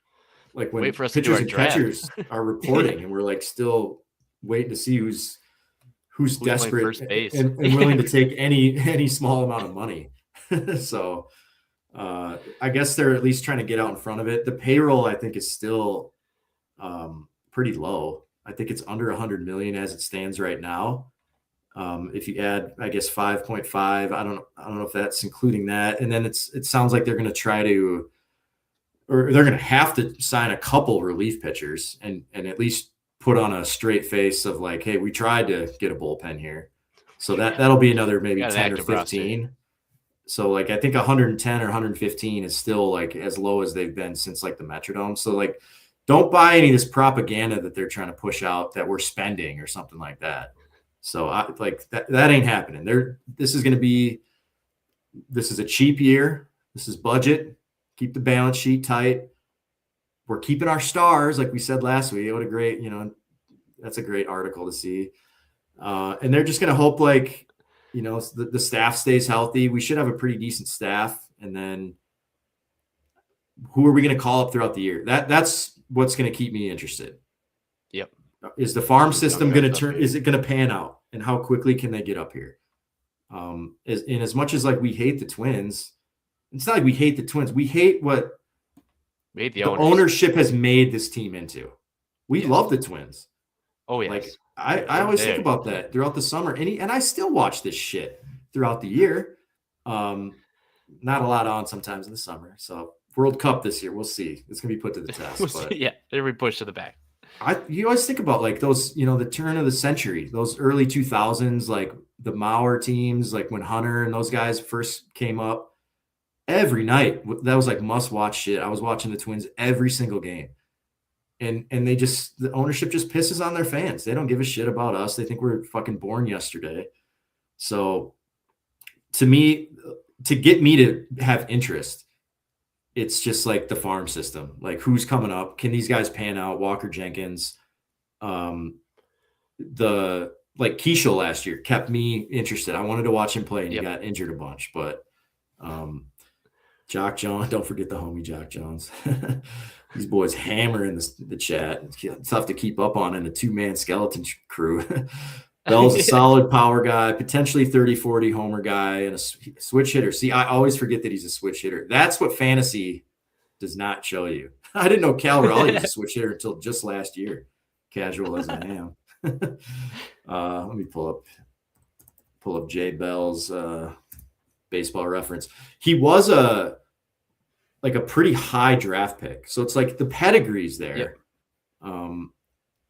Like when pitchers and catchers are reporting and we're like still waiting to see who's desperate and willing to take any small amount of money. So I guess they're at least trying to get out in front of it. The payroll, I think, is still pretty low. I think it's under 100 million as it stands right now. If you add, I guess 5.5, I don't know if that's including that. And then it sounds like they're going to try to, or they're going to have to sign a couple relief pitchers and at least put on a straight face of like, hey, we tried to get a bullpen here. So that'll be another maybe 10 or 15. So like, I think 110 or 115 is still like as low as they've been since like the Metrodome. So like, don't buy any of this propaganda that they're trying to push out that we're spending or something like that. So that ain't happening. This is a cheap year. This is budget. Keep the balance sheet tight. We're keeping our stars, like we said last week. What a great, that's a great article to see. And they're just going to hope the staff stays healthy. We should have a pretty decent staff. And then who are we going to call up throughout the year? That's what's going to keep me interested. Yep. Is the farm system going to turn? Is it going to pan out? And how quickly can they get up here? As much as like we hate the Twins, it's not like we hate the Twins. We hate what the ownership has made this team into. We love the Twins. Oh yeah. Like I always think about that throughout the summer, and I still watch this shit throughout the year. Not a lot on sometimes in the summer. So World Cup this year, we'll see. It's gonna be put to the test. Yeah, it'll be pushed to the back. You always think about like those, the turn of the century, those early 2000s, like the Mauer teams, like when Hunter and those guys first came up. Every night, that was like must-watch shit. I was watching the Twins every single game. And the ownership just pisses on their fans. They don't give a shit about us. They think we're fucking born yesterday. So to me, to get me to have interest, it's just like the farm system. Like who's coming up? Can these guys pan out? Walker Jenkins. Keishel last year kept me interested. I wanted to watch him play and he got injured a bunch, but Jock Jones, don't forget the homie Jock Jones. These boys hammering the chat. It's tough to keep up on in a 2-man skeleton crew. Bell's a solid power guy, potentially 30-40 homer guy, and a switch hitter. See, I always forget that he's a switch hitter. That's what fantasy does not show you. I didn't know Cal Raleigh was a switch hitter until just last year, casual as I am. Let me pull up Jay Bell's baseball reference. He was a pretty high draft pick. So it's like the pedigree's there. Yep.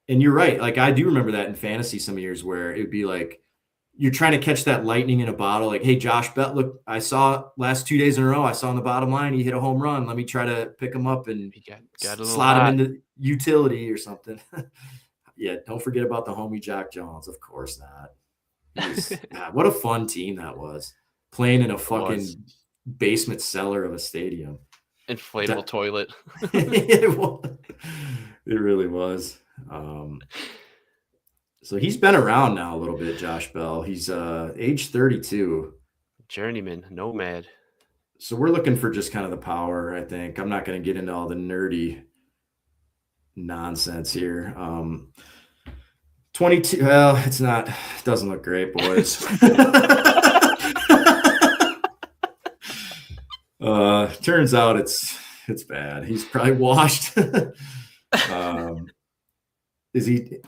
And you're right. Like I do remember that in fantasy some years where it would be like you're trying to catch that lightning in a bottle. Like, hey, Josh Bell, look, I saw last 2 days in a row, I saw on the bottom line, he hit a home run. Let me try to pick him up and slot him into utility or something. Yeah, don't forget about the homie Jack Jones. Of course not. God, what a fun team that was. Playing in a fucking basement cellar of a stadium. Inflatable toilet. It really was. So he's been around now a little bit, Josh Bell. He's age 32. Journeyman, nomad. So we're looking for just kind of the power, I think. I'm not going to get into all the nerdy nonsense here. 22. Well, it doesn't look great, boys. Turns out it's bad. He's probably washed.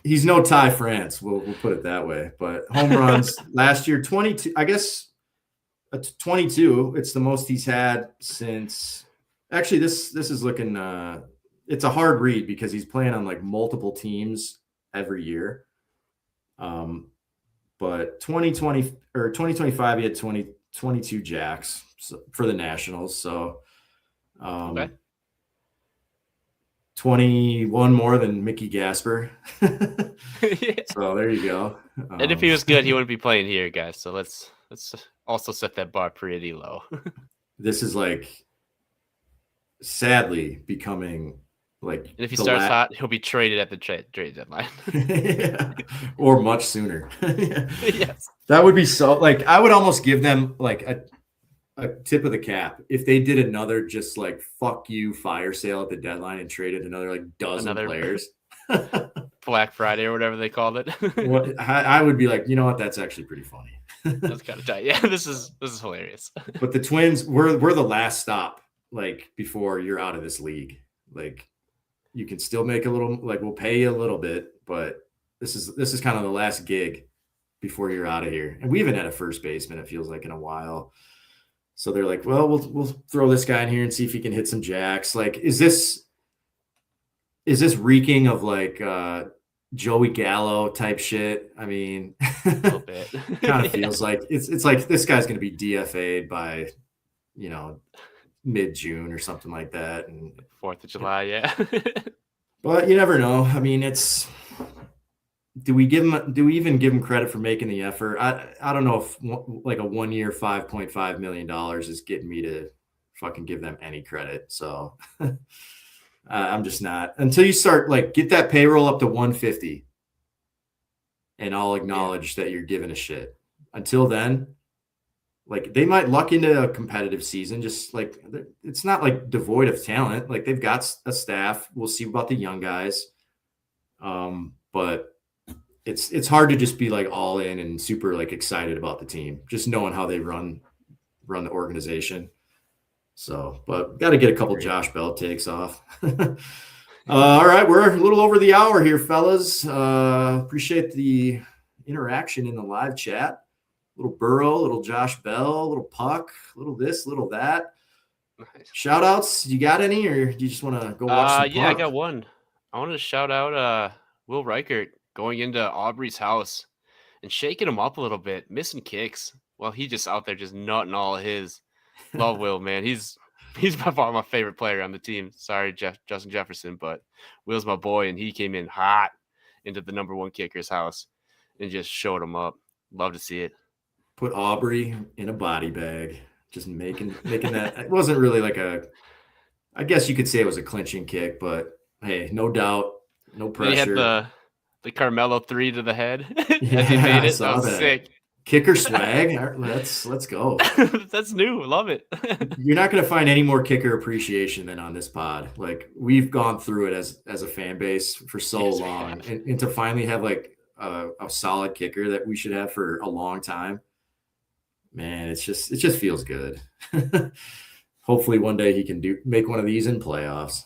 He's no Ty France, we'll put it that way. But home runs last year, 22, I guess 22. It's the most he's had since actually this is looking it's a hard read because he's playing on like multiple teams every year. But 2020 or 2025 he had 22 jacks for the Nationals. So okay. 21 more than Mickey Gasper. Yeah. So there you go. And if he was good, he wouldn't be playing here, guys. So let's also set that bar pretty low. This is like sadly becoming like. And if he starts hot, he'll be traded at the trade deadline. Yeah. Or much sooner. Yes. That would be so like I would almost give them like a tip of the cap if they did another just like fuck you fire sale at the deadline and traded another like dozen players. Black Friday or whatever they called it. Well, I would be like, you know what, that's actually pretty funny. That's kind of tight. Yeah, this is hilarious. But the Twins, we're the last stop like before you're out of this league. Like you can still make a little, like we'll pay you a little bit, but this is kind of the last gig before you're out of here. And we haven't had a first baseman, it feels like, in a while. So they're like, well, we'll throw this guy in here and see if he can hit some jacks. Like, is this reeking of like Joey Gallo type shit? I mean, a little bit. Kind of feels like it's like this guy's going to be DFA'd by, mid-June or something like that. And 4th of July, yeah. But you never know. I mean, do we even give him credit for making the effort? I don't know if like a 1 year $5.5 million is getting me to fucking give them any credit. So I'm just not until you start like get that payroll up to 150 and I'll acknowledge that you're giving a shit. Until then, like they might luck into a competitive season. Just like it's not like devoid of talent. Like they've got a staff. We'll see about the young guys. But it's hard to just be like all in and super like excited about the team, just knowing how they run the organization. So, but got to get a couple Josh Bell takes off. All right, we're a little over the hour here, fellas. Appreciate the interaction in the live chat. Little Burrow, little Josh Bell, little Puck, little this, little that. Nice. Shout outs, you got any, or do you just want to go watch some Yeah, Puck? I got one. I wanted to shout out Will Reichert going into Aubrey's house and shaking him up a little bit, missing kicks. Well, he just out there just nutting all his. Love Will, man. He's by far my favorite player on the team. Sorry, Justin Jefferson, but Will's my boy, and he came in hot into the number one kicker's house and just showed him up. Love to see it. Put Aubrey in a body bag, just making that. It wasn't really like I guess you could say it was a clinching kick, but hey, no doubt, no pressure. He had the Carmelo 3 to the head. Yeah, as he made it. I saw that was sick. Kicker swag. All right, let's go. That's new. Love it. You're not going to find any more kicker appreciation than on this pod. Like we've gone through it as a fan base for so Yes, we long, have. and to finally have like a solid kicker that we should have for a long time, man, it just feels good. Hopefully one day he can make one of these in playoffs.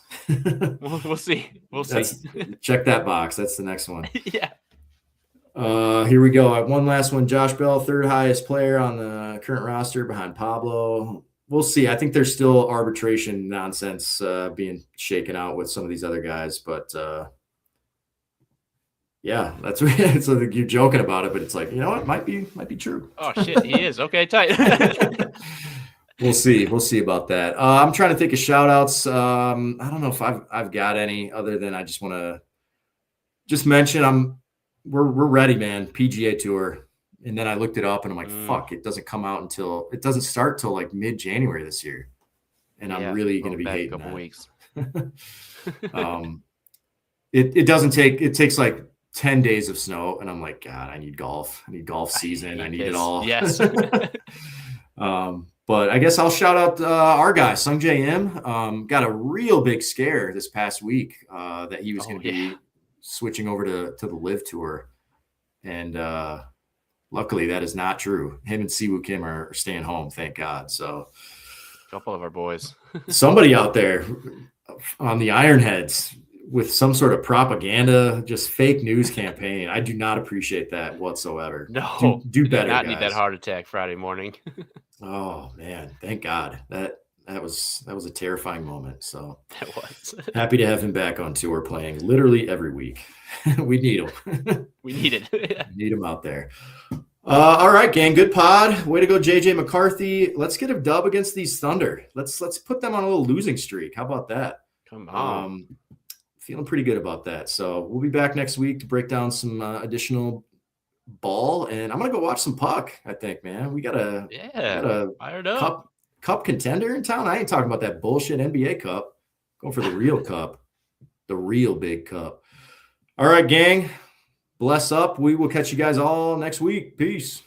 We'll see. We'll see. Check that box. That's the next one. Yeah. Here we go. One last one. Josh Bell, third highest player on the current roster behind Pablo. We'll see. I think there's still arbitration nonsense being shaken out with some of these other guys, but yeah, that's so you're joking about it, but it's like, you know what, might be true. Oh shit, he is. Okay, tight. We'll see. We'll see about that. I'm trying to think of shout outs. I don't know if I've got any other than I just want to just mention we're ready, man. PGA Tour. And then I looked it up and I'm like, fuck, it doesn't start till like mid-January this year. And I'm really going to be hating a couple that. weeks. It takes like 10 days of snow. And I'm like, God, I need golf. I need golf season. I need it all. Yes. But I guess I'll shout out our guy, Sung J M. Got a real big scare this past week that he was going to be switching over to the Live Tour. And luckily that is not true. Him and Siwoo Kim are staying home, thank God. So a couple of our boys. Somebody out there on the Ironheads with some sort of propaganda, just fake news campaign. I do not appreciate that whatsoever. No, do better. Not guys. Need that heart attack Friday morning. Oh man, thank God. That was a terrifying moment. So that was happy to have him back on tour playing literally every week. We need him. We need it. Need him out there. All right, gang. Good pod. Way to go, JJ McCarthy. Let's get a dub against these Thunder. Let's put them on a little losing streak. How about that? Come on. Feeling pretty good about that. So we'll be back next week to break down some additional ball, and I'm gonna go watch some puck. I think, man, we got a fired up cup contender in town. I ain't talking about that bullshit NBA cup. Going for the real cup, the real big cup. All right, gang. Bless up. We will catch you guys all next week. Peace.